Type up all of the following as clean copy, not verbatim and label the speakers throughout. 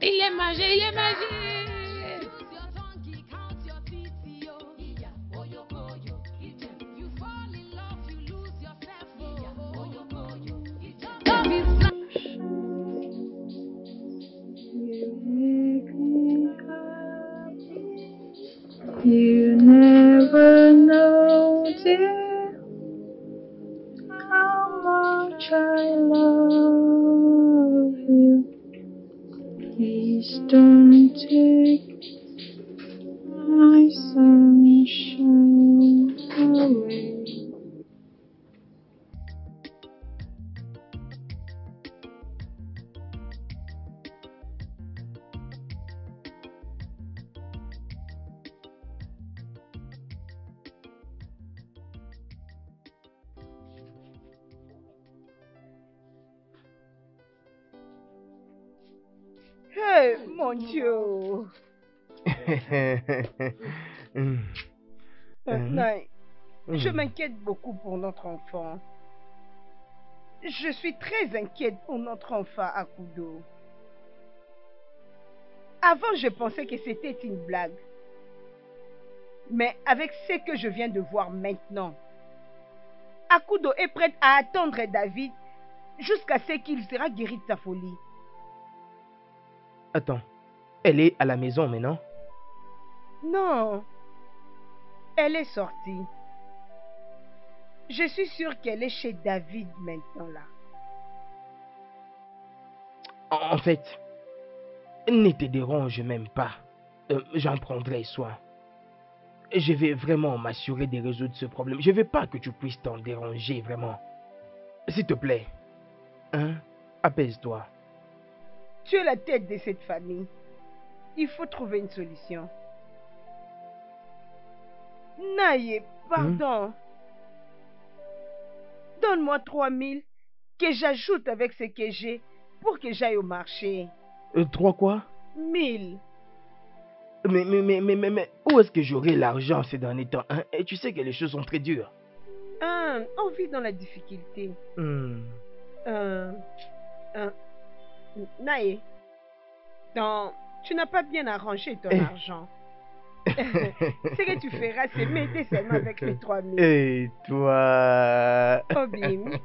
Speaker 1: Il est magique, il est magique.
Speaker 2: You never know, dear, how much I love you. Please don't take my sunshine away.
Speaker 3: Hey, mon Dieu. Naï, je m'inquiète beaucoup pour notre enfant. Je suis très inquiète pour notre enfant Akudo. Avant, je pensais que c'était une blague. Mais avec ce que je viens de voir maintenant, Akudo est prête à attendre David jusqu'à ce qu'il sera guéri de sa folie.
Speaker 4: Attends, elle est à la maison maintenant?
Speaker 3: Non, elle est sortie. Je suis sûre qu'elle est chez David maintenant là.
Speaker 4: En fait, ne te dérange même pas. J'en prendrai soin. Je vais vraiment m'assurer de résoudre ce problème. Je ne veux pas que tu puisses t'en déranger, vraiment. S'il te plaît. Hein? Apaise-toi.
Speaker 3: Tu es la tête de cette famille. Il faut trouver une solution. Naïe, pardon. Donne-moi 3000 que j'ajoute avec ce que j'ai pour que j'aille au marché.
Speaker 4: 3 quoi?
Speaker 3: 1000.
Speaker 4: Mais où est-ce que j'aurai l'argent ces derniers temps, hein? Et tu sais que les choses sont très dures.
Speaker 3: On vit dans la difficulté. Naïe, non, tu n'as pas bien arrangé ton argent. Ce que tu feras, c'est m'aider seulement avec les 3000.
Speaker 4: Et toi?
Speaker 3: Obim.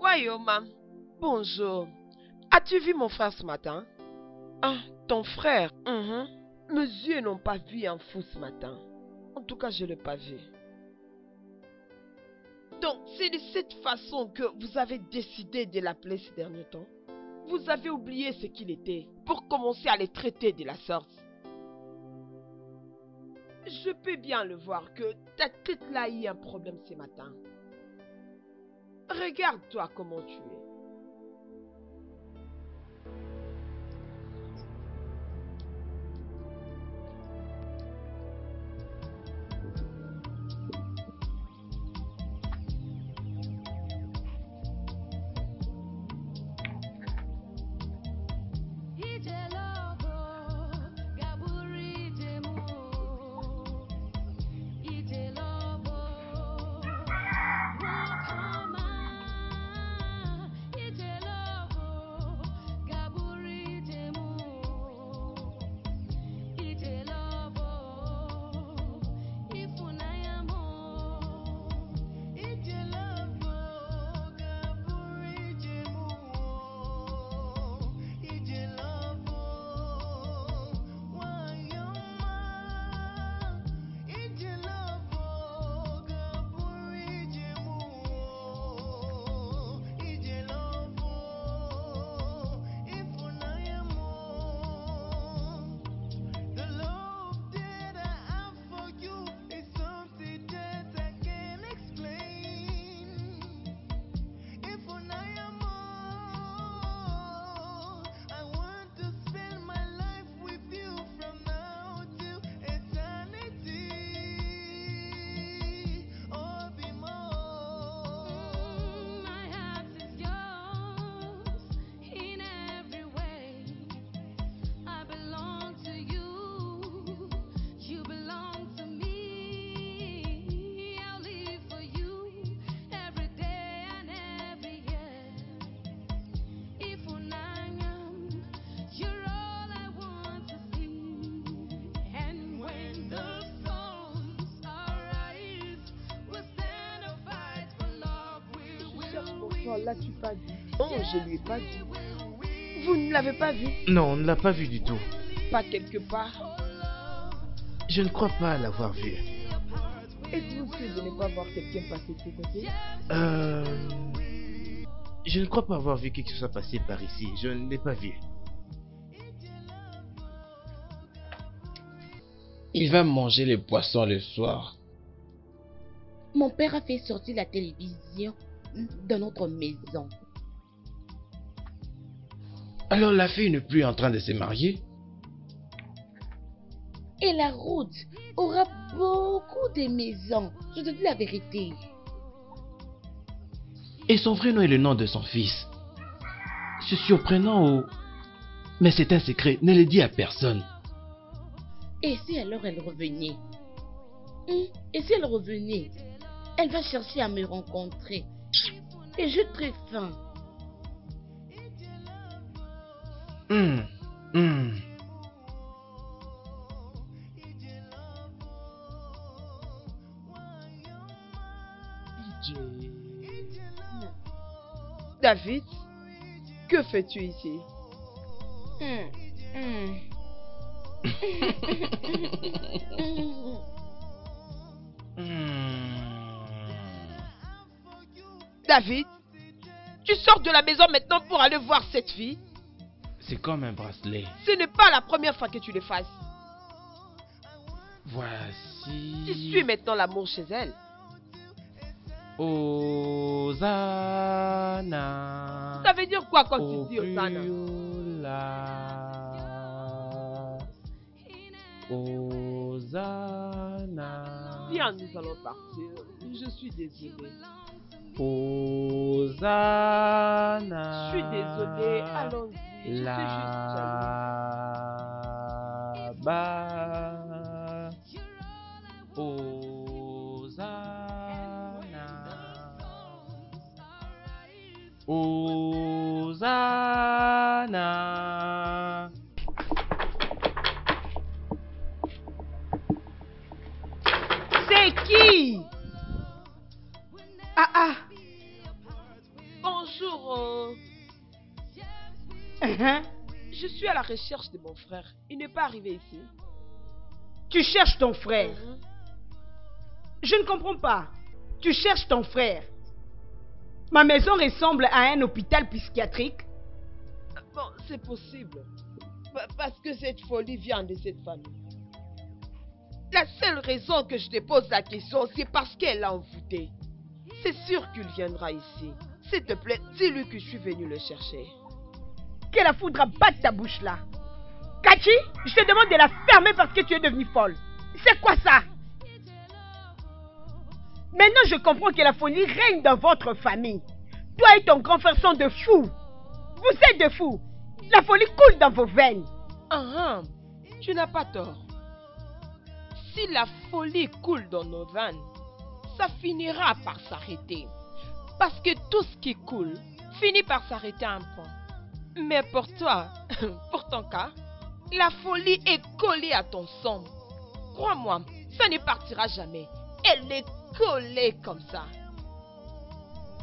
Speaker 1: Wayoma, bonjour. As-tu vu mon frère ce matin? Ah, ton frère. Mes yeux n'ont pas vu un fou ce matin. En tout cas, je ne l'ai pas vu. Donc, c'est de cette façon que vous avez décidé de l'appeler ces derniers temps. Vous avez oublié ce qu'il était pour commencer à les traiter de la sorte. Je peux bien le voir que ta tête là a eu un problème ce matin. Regarde-toi comment tu es. L'as-tu pas dit? Non, je lui ai pas dit. Vous ne l'avez pas vu?
Speaker 4: Non, on ne l'a pas vu du tout.
Speaker 1: Pas quelque part?
Speaker 4: Je ne crois pas l'avoir vu.
Speaker 1: Êtes-vous sûr de ne pas voir quelqu'un passer de ce côté?
Speaker 4: Je ne crois pas avoir vu quelque chose passer par ici. Je ne l'ai pas vu.
Speaker 5: Il va manger les poissons le soir.
Speaker 6: Mon père a fait sortir la télévision dans notre maison.
Speaker 5: Alors la fille n'est plus en train de se marier?
Speaker 6: Et la route aura beaucoup de maisons. Je te dis la vérité.
Speaker 5: Et son vrai nom est le nom de son fils. C'est surprenant, mais c'est un secret. Ne le dis à personne.
Speaker 6: Et si alors elle revenait? Et si elle revenait? Elle va chercher à me rencontrer. Et j'ai très faim.
Speaker 1: David, que fais-tu ici? David, tu sors de la maison maintenant pour aller voir cette fille?
Speaker 5: C'est comme un bracelet.
Speaker 1: Ce n'est pas la première fois que tu le fasses.
Speaker 5: Voici.
Speaker 1: Tu suis maintenant l'amour chez elle.
Speaker 5: Hosanna.
Speaker 1: Ça veut dire quoi quand tu dis Hosanna?
Speaker 5: Hosanna.
Speaker 1: Viens, nous allons partir. Je suis désolée.
Speaker 5: Hosanna.
Speaker 1: Je suis désolée. Allons-y. Je suis juste
Speaker 5: là-bas. Hosanna. Hosanna.
Speaker 1: C'est qui? Ah. Bonjour. Je suis à la recherche de mon frère. Il n'est pas arrivé ici.
Speaker 3: Tu cherches ton frère. Je ne comprends pas. Tu cherches ton frère. Ma maison ressemble à un hôpital psychiatrique.
Speaker 1: Bon, c'est possible. Parce que cette folie vient de cette famille. La seule raison que je te pose la question, c'est parce qu'elle l'a envoûté. C'est sûr qu'il viendra ici. S'il te plaît, dis-lui que je suis venu le chercher.
Speaker 3: Que la foudre batte ta bouche là. Kachi, je te demande de la fermer parce que tu es devenue folle. C'est quoi ça? Maintenant, je comprends que la folie règne dans votre famille. Toi et ton grand frère sont de fous. Vous êtes de fous. La folie coule dans vos veines.
Speaker 1: Tu n'as pas tort. Si la folie coule dans nos veines, ça finira par s'arrêter. Parce que tout ce qui coule finit par s'arrêter à un point. Mais pour toi, pour ton cas, la folie est collée à ton sang. Crois-moi, ça ne partira jamais. Elle est collée comme ça.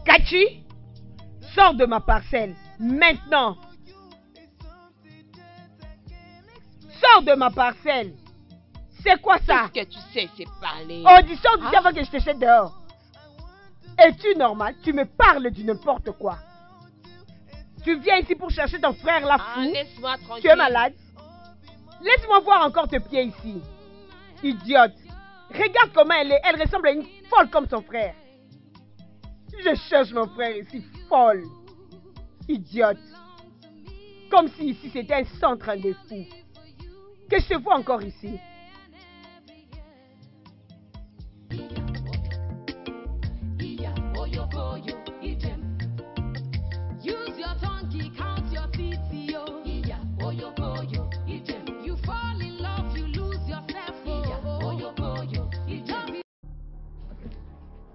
Speaker 3: Kachi, sors de ma parcelle, maintenant. Sors de ma parcelle. C'est quoi ça?
Speaker 1: Tout ce que tu sais, c'est parler.
Speaker 3: Oh, dis sors d'ici avant que je te jette dehors. Es-tu normal? Tu me parles du n'importe quoi. Tu viens ici pour chercher ton frère là fou.
Speaker 1: Laisse-moi tranquille.
Speaker 3: Tu es malade? Laisse-moi voir encore tes pieds ici. Idiote. Regarde comment elle est. Elle ressemble à une folle comme son frère. Je cherche mon frère ici, folle. Idiote. Comme si ici c'était un centre de fous. Que je te vois encore ici.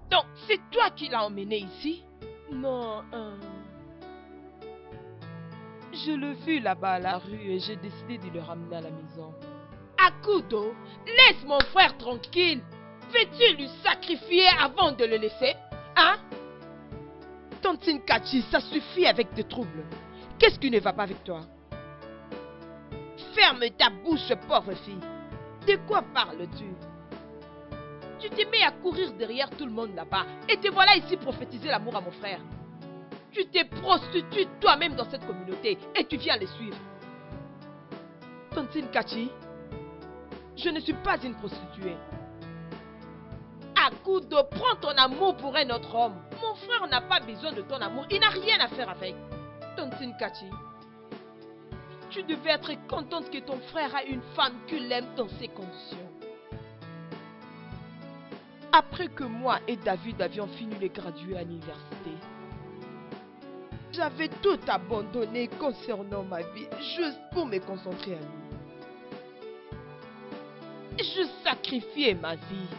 Speaker 1: Donc, c'est toi qui l'as emmené ici? Non, je l'ai vu là-bas à la rue et j'ai décidé de le ramener à la maison. Akudo, laisse mon frère tranquille. Veux-tu lui sacrifier avant de le laisser? Hein? Tantine Kachi, ça suffit avec tes troubles. Qu'est-ce qui ne va pas avec toi? Ferme ta bouche, pauvre fille. De quoi parles-tu? Tu te mets à courir derrière tout le monde là-bas et te voilà ici prophétiser l'amour à mon frère. Tu te prostitues toi-même dans cette communauté et tu viens les suivre. Tantine Kachi, je ne suis pas une prostituée. Akudo, prends ton amour pour un autre homme. Mon frère n'a pas besoin de ton amour. Il n'a rien à faire avec. Tantine Kachi, tu devais être contente que ton frère a une femme qu'il aime dans ces conditions. Après que moi et David avions fini les gradués à l'université, j'avais tout abandonné concernant ma vie, juste pour me concentrer à lui. Je sacrifiais ma vie.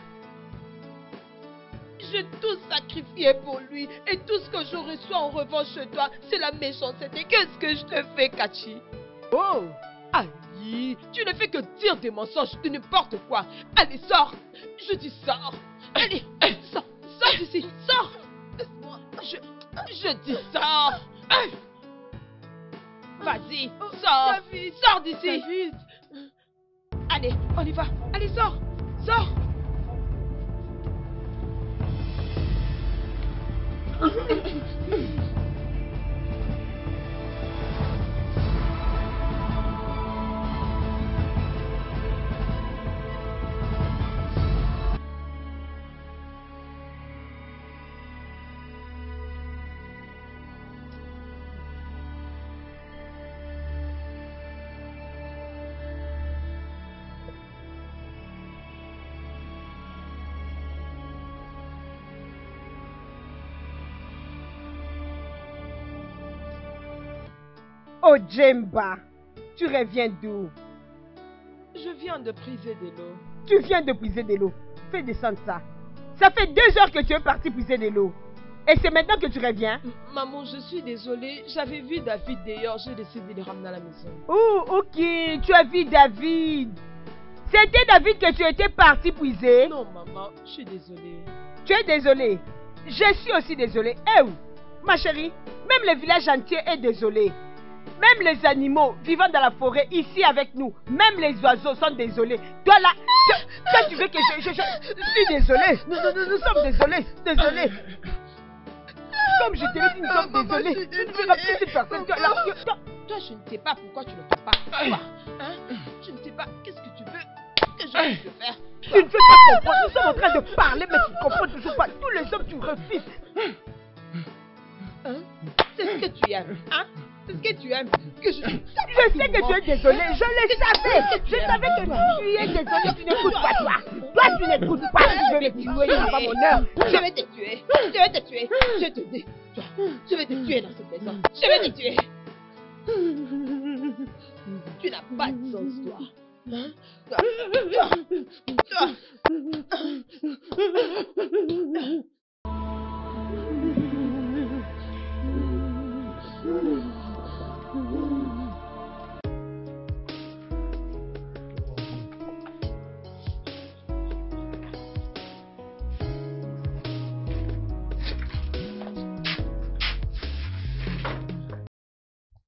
Speaker 1: J'ai tout sacrifié pour lui et tout ce que je reçois en revanche de toi, c'est la méchanceté. Qu'est-ce que je te fais, Kachi? Oh, aïe, tu ne fais que dire des mensonges, de n'importe quoi. Allez, sors. Je dis sors. Allez, sors, sors d'ici, sors. Laisse-moi. Je dis sors. Vas-y, sors. David, sors d'ici. David. Allez, on y va. Allez, sors. Sors.
Speaker 3: Oh Jemba, tu reviens d'où?
Speaker 1: Je viens de puiser de l'eau.
Speaker 3: Tu viens de puiser de l'eau. Fais descendre ça. Ça fait 2 heures que tu es parti puiser de l'eau. Et c'est maintenant que tu reviens?
Speaker 1: Maman, je suis désolée. J'avais vu David d'ailleurs. J'ai décidé de le ramener à la maison.
Speaker 3: Oh, ok. Tu as vu David. C'était David que tu étais parti puiser?
Speaker 1: Non, maman. Je suis désolée.
Speaker 3: Tu es désolée? Je suis aussi désolée. Eh, ma chérie, même le village entier est désolé. Même les animaux vivant dans la forêt, ici avec nous, même les oiseaux sont désolés. Toi là, toi tu veux que je suis désolé. Nous sommes désolés, désolés. Comme je te l'ai dit, nous sommes désolés. Tu ne verras plus cette personne.
Speaker 1: Toi, je ne sais pas pourquoi tu ne fais pas. Toi, hein? Je ne sais pas. Qu'est-ce que tu veux que je puisse faire?
Speaker 3: Tu ne veux pas comprendre. Nous sommes en train de parler, mais tu ne comprends toujours pas. Tous les hommes, tu refuses.
Speaker 1: Hein? C'est ce que tu aimes, hein? C'est ce que tu aimes. Que je sais
Speaker 3: que tu es désolé. Je le savais. Je savais que tu es désolé. Tu n'écoutes pas toi. Toi, tu n'écoutes pas. Tu veux me tuer. Il n'y a pas mon heure.
Speaker 1: Je vais te tuer. Je vais te tuer. Je te dis. Je vais te tuer dans cette maison. Je vais te tuer. Tu n'as pas de sens, toi. Hein?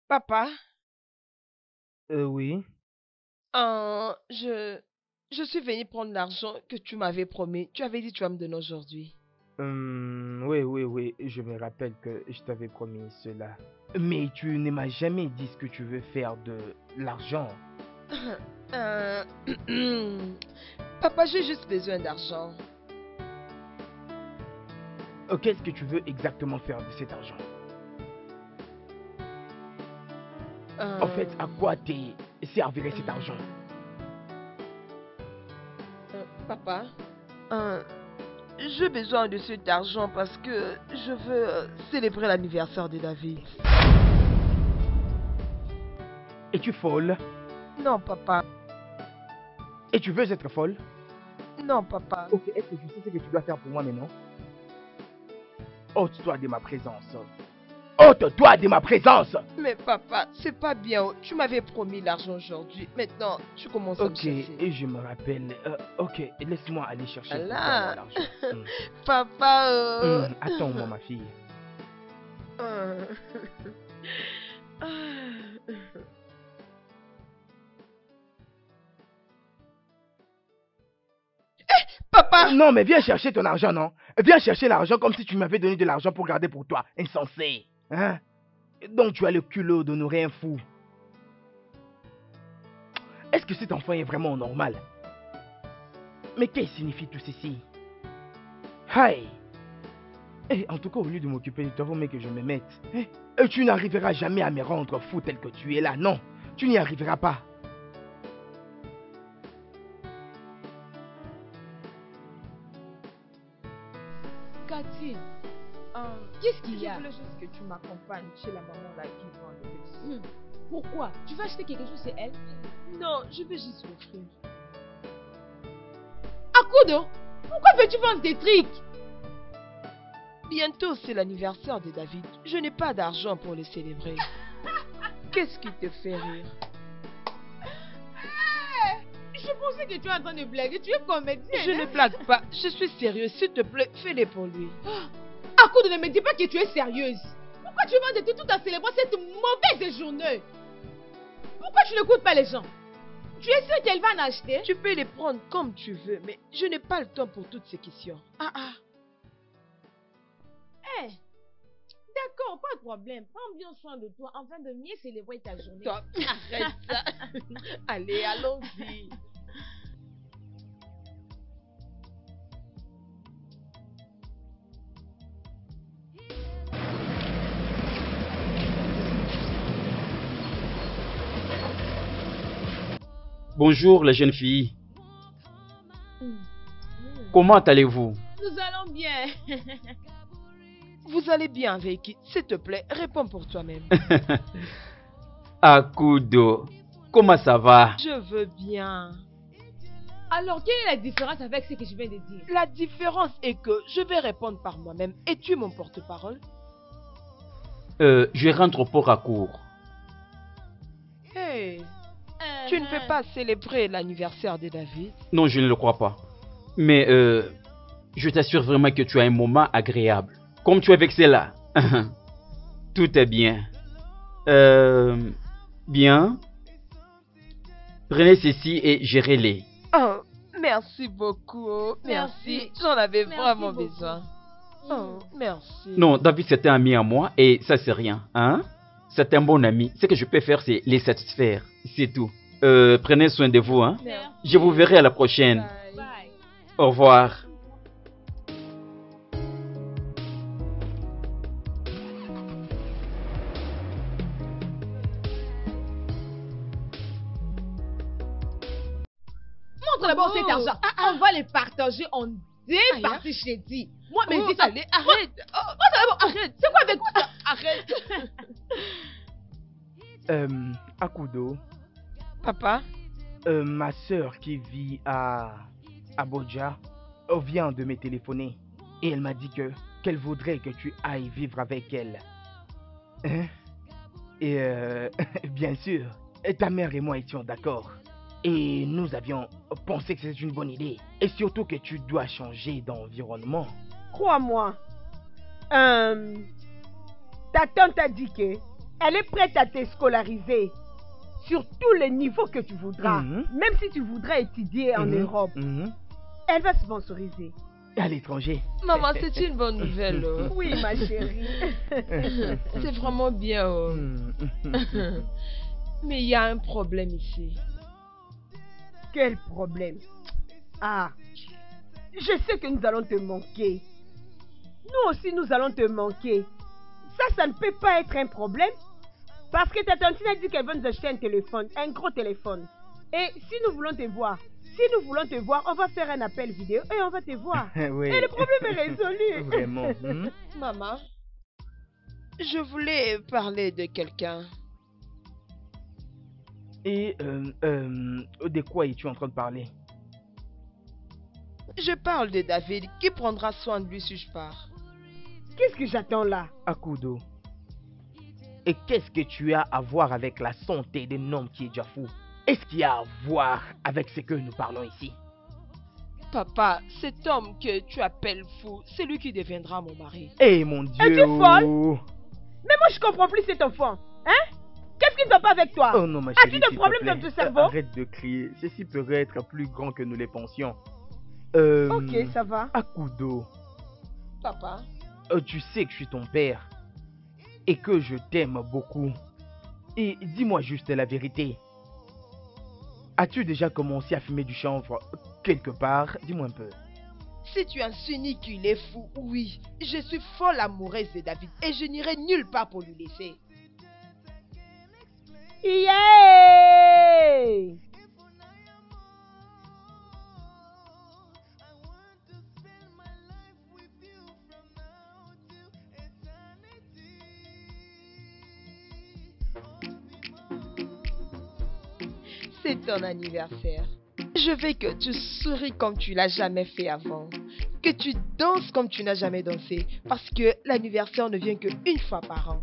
Speaker 1: Papa,
Speaker 4: Oui.
Speaker 1: je suis venue prendre l'argent que tu m'avais promis. Tu avais dit que tu vas me donner aujourd'hui.
Speaker 4: Oui, je me rappelle que je t'avais promis cela. Mais tu ne m'as jamais dit ce que tu veux faire de l'argent.
Speaker 1: Papa, j'ai juste besoin d'argent.
Speaker 4: Qu'est-ce que tu veux exactement faire de cet argent? En fait, à quoi te servirait cet argent?
Speaker 1: Papa, j'ai besoin de cet argent parce que je veux célébrer l'anniversaire de David.
Speaker 4: Es-tu folle?
Speaker 1: Non, papa.
Speaker 4: Et tu veux être folle?
Speaker 1: Non, papa.
Speaker 4: Ok, est-ce que tu sais ce que tu dois faire pour moi maintenant? Ôte-toi de ma présence. Ôte-toi de ma présence!
Speaker 1: Mais papa, c'est pas bien. Tu m'avais promis l'argent aujourd'hui. Maintenant, tu commences à me chercher.
Speaker 4: Ok, et je me rappelle. Ok, laisse-moi aller chercher
Speaker 1: Là.
Speaker 4: l'argent.
Speaker 1: Papa,
Speaker 4: Attends-moi, ma fille.
Speaker 1: Papa!
Speaker 4: Non, mais viens chercher ton argent, non? Viens chercher l'argent comme si tu m'avais donné de l'argent pour garder pour toi. Insensé. Hein? Donc tu as le culot d'honorer un fou. Est-ce que cet enfant est vraiment normal? Mais qu'est-ce que signifie tout ceci? Hey! En tout cas, au lieu de m'occuper de toi, vaut mieux que je me mette. Et tu n'arriveras jamais à me rendre fou tel que tu es là. Non, tu n'y arriveras pas.
Speaker 1: Cathy,
Speaker 6: Qu'est-ce qu'il y a?
Speaker 1: je voulais juste que tu m'accompagnes chez la maman là qui vend le petit.
Speaker 6: Pourquoi? Tu vas acheter quelque chose chez elle?
Speaker 1: Non, je vais juste l'offrir.
Speaker 6: Akudo, pourquoi veux-tu vendre des trucs?
Speaker 1: Bientôt, c'est l'anniversaire de David. Je n'ai pas d'argent pour le célébrer. Qu'est-ce qui te fait rire?
Speaker 6: Je pensais que tu es en train de blaguer. Tu es comédienne.
Speaker 1: Je ne blague pas. Je suis sérieuse. S'il te plaît, fais-les pour lui.
Speaker 6: Akudo, ne me dis pas que tu es sérieuse. Pourquoi tu vends des trucs tout en célébrant cette mauvaise journée? Pourquoi tu n'écoutes pas les gens? Tu es sûre qu'elle va en acheter?
Speaker 1: Tu peux les prendre comme tu veux, mais je n'ai pas le temps pour toutes ces questions.
Speaker 6: D'accord, pas de problème. Prends bien soin de toi afin de mieux célébrer ta journée.
Speaker 1: Toi, arrête ça. Allez, allons-y.
Speaker 7: Bonjour les jeunes filles. Comment allez-vous?
Speaker 6: Nous allons bien.
Speaker 1: Vous allez bien, Vicky? S'il te plaît, réponds pour toi-même.
Speaker 7: Akudo, comment ça va?
Speaker 1: Je veux bien.
Speaker 6: Alors, quelle est la différence avec ce que je viens de dire?
Speaker 1: La différence est que je vais répondre par moi-même. Es-tu mon porte-parole?
Speaker 7: Je rentre au port à court.
Speaker 1: Hey, tu ne peux pas célébrer l'anniversaire de David?
Speaker 7: Non, je ne le crois pas. Mais je t'assure vraiment que tu as un moment agréable. Comme tu es vexé là. Tout est bien. Bien. Prenez ceci et gérez-les.
Speaker 1: Oh, merci beaucoup. Merci. J'en avais vraiment besoin. Oh, merci.
Speaker 7: Non, David, c'est un ami à moi et ça, c'est rien. Hein? C'est un bon ami. Ce que je peux faire, c'est les satisfaire. C'est tout. Prenez soin de vous. Hein?
Speaker 1: Merci.
Speaker 7: Je vous verrai à la prochaine.
Speaker 1: Bye.
Speaker 7: Au revoir.
Speaker 3: Montre d'abord cet argent. On va les partager en deux parties, je t'ai dit. Moi, mais dis ça.
Speaker 1: Allez, arrête. Oh,
Speaker 3: Arrête. C'est quoi avec ça? Arrête.
Speaker 4: Akudo,
Speaker 1: Papa,
Speaker 4: ma sœur qui vit à Bodja vient de me téléphoner et elle m'a dit qu'elle voudrait que tu ailles vivre avec elle. Hein? Et bien sûr, ta mère et moi étions d'accord. Et nous avions pensé que c'était une bonne idée. Et surtout que tu dois changer d'environnement.
Speaker 3: Crois-moi. Ta tante a dit que elle est prête à te scolariser sur tous les niveaux que tu voudras. Même si tu voudrais étudier en Europe. Elle va sponsoriser.
Speaker 4: À l'étranger.
Speaker 1: maman, c'est une bonne nouvelle. Oh.
Speaker 3: Oui, ma chérie.
Speaker 1: C'est vraiment bien. Oh. Mais il y a un problème ici.
Speaker 3: Quel problème? Ah, je sais que nous allons te manquer. Nous aussi, nous allons te manquer. Ça ne peut pas être un problème. Parce que ta tante a dit qu'elle va nous acheter un téléphone, un gros téléphone. Et si nous voulons te voir, on va faire un appel vidéo et on va te voir.
Speaker 4: Oui.
Speaker 3: Et le problème est résolu.
Speaker 4: Vraiment.
Speaker 1: Maman, je voulais parler de quelqu'un.
Speaker 4: Et de quoi es-tu en train de parler?
Speaker 1: Je parle de David qui prendra soin de lui si je pars.
Speaker 3: Qu'est-ce que j'attends là?
Speaker 4: Akudo. Et qu'est-ce que tu as à voir avec la santé d'un homme qui est déjà fou? Est-ce qu'il y a à voir avec ce que nous parlons ici?
Speaker 1: Papa, cet homme que tu appelles fou, c'est lui qui deviendra mon mari.
Speaker 4: Eh mon Dieu!
Speaker 3: Es-tu folle? Mais moi je comprends plus cet enfant. Hein? Qu'est-ce qui ne va pas avec toi?
Speaker 4: Oh non, ma chérie,
Speaker 3: as-tu des problèmes dans ton cerveau?
Speaker 4: Arrête de crier. Ceci peut être plus grand que nous les pensions.
Speaker 3: Ok, ça va.
Speaker 4: Akudo.
Speaker 1: Papa.
Speaker 4: Tu sais que je suis ton père. Et que je t'aime beaucoup. Et dis-moi juste la vérité. As-tu déjà commencé à fumer du chanvre quelque part? Dis-moi un peu.
Speaker 1: Si tu insinues qu'il est fou, oui. Je suis folle amoureuse de David et je n'irai nulle part pour lui laisser.
Speaker 3: Yeah!
Speaker 1: C'est ton anniversaire. Je veux que tu souris comme tu l'as jamais fait avant. Que tu danses comme tu n'as jamais dansé. Parce que l'anniversaire ne vient qu'une fois par an.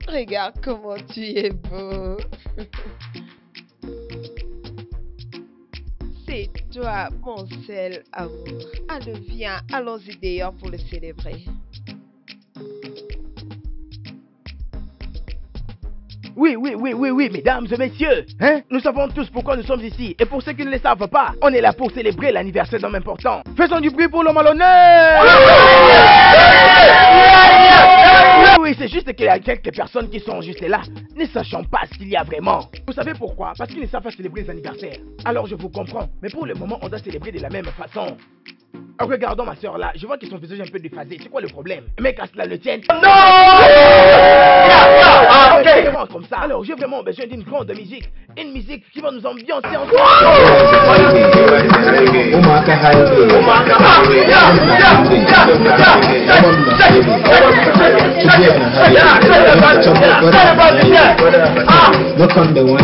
Speaker 1: Regarde comment tu es beau. C'est toi, mon seul amour. Allez, viens, allons-y dehors pour le célébrer.
Speaker 4: Oui, mesdames et messieurs, hein? Nous savons tous pourquoi nous sommes ici. Et pour ceux qui ne le savent pas, on est là pour célébrer l'anniversaire d'un homme important. Faisons du bruit pour l'homme à l'honneur! Oui, c'est juste qu'il y a quelques personnes qui sont juste là, ne sachant pas ce qu'il y a vraiment. Vous savez pourquoi? Parce qu'ils ne savent pas célébrer les anniversaires. Alors je vous comprends, mais pour le moment, on doit célébrer de la même façon. Regardons ma soeur là, je vois que son visage est un peu déphasé. C'est quoi le problème? Mais qu'à cela le tienne. Non! Ok! Comme ça. Alors j'ai vraiment besoin d'une grande musique. Une musique qui va nous ambiancer ensemble.
Speaker 2: Look on the one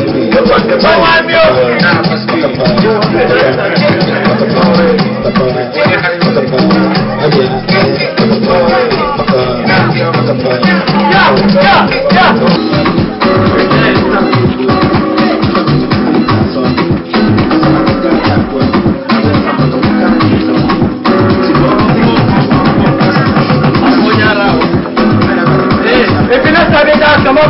Speaker 2: Come on.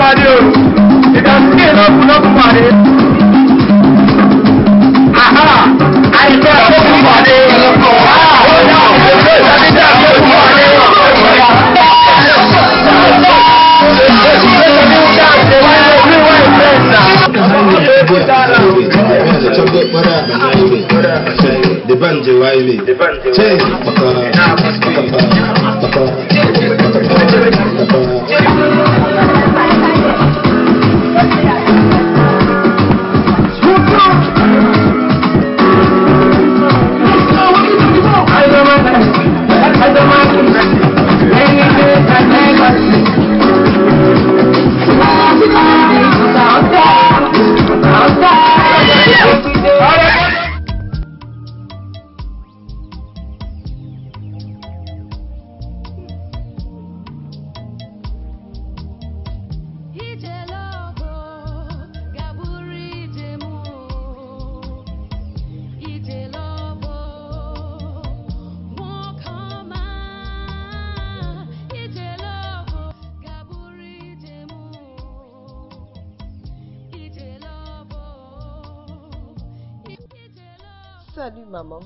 Speaker 1: Salut, maman.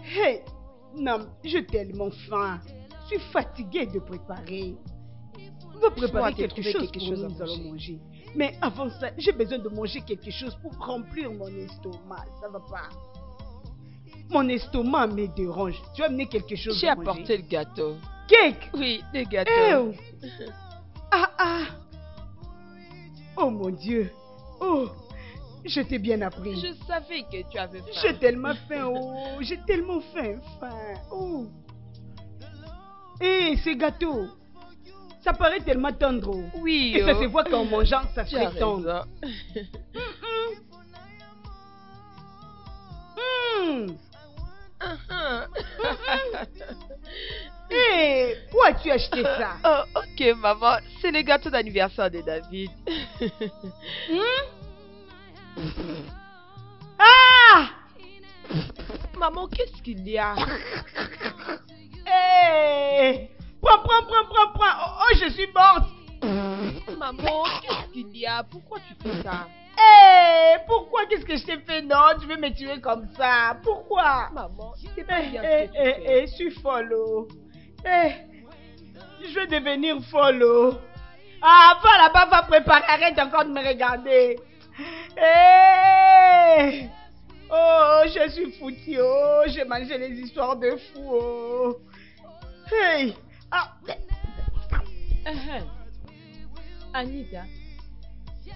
Speaker 3: Hey, non, j'ai tellement faim. Je suis fatiguée de préparer. On va préparer quelque chose pour nous allons manger. Mais avant ça, j'ai besoin de manger quelque chose pour remplir mon estomac. Ça va pas. Mon estomac me dérange. Tu vas amener quelque chose
Speaker 1: J'ai
Speaker 3: à manger.
Speaker 1: apporté le gâteau.
Speaker 3: Cake?
Speaker 1: Oui, le gâteau.
Speaker 3: Ah. Oh mon Dieu. Oh, je t'ai bien appris.
Speaker 1: Je savais que tu avais faim.
Speaker 3: J'ai tellement faim. Oh, j'ai tellement faim. Oh. Hé, ce gâteau. Ça paraît tellement tendre. Oh.
Speaker 1: Oui.
Speaker 3: Et ça se voit qu'en mangeant, ça se fait tendre. Hé, où as-tu acheté ça?
Speaker 1: Oh, ok, maman. C'est le gâteau d'anniversaire de David.
Speaker 3: Ah!
Speaker 1: Maman, qu'est-ce qu'il y a?
Speaker 3: Hé! Prends. Oh, je suis morte.
Speaker 1: Maman, qu'est-ce qu'il y a? Pourquoi tu fais ça?
Speaker 3: Hé! Pourquoi? Qu'est-ce que je t'ai fait? Non, tu veux me tuer comme ça. Pourquoi?
Speaker 1: Maman, c'est pas bien ce que tu fais.
Speaker 3: Je suis folle. Je vais devenir folle. Ah, va là-bas, va préparer. Arrête encore de me regarder. Oh, je suis foutue. Oh, j'ai mangé les histoires de fous. Oh. Hey. Ah.
Speaker 8: Anita,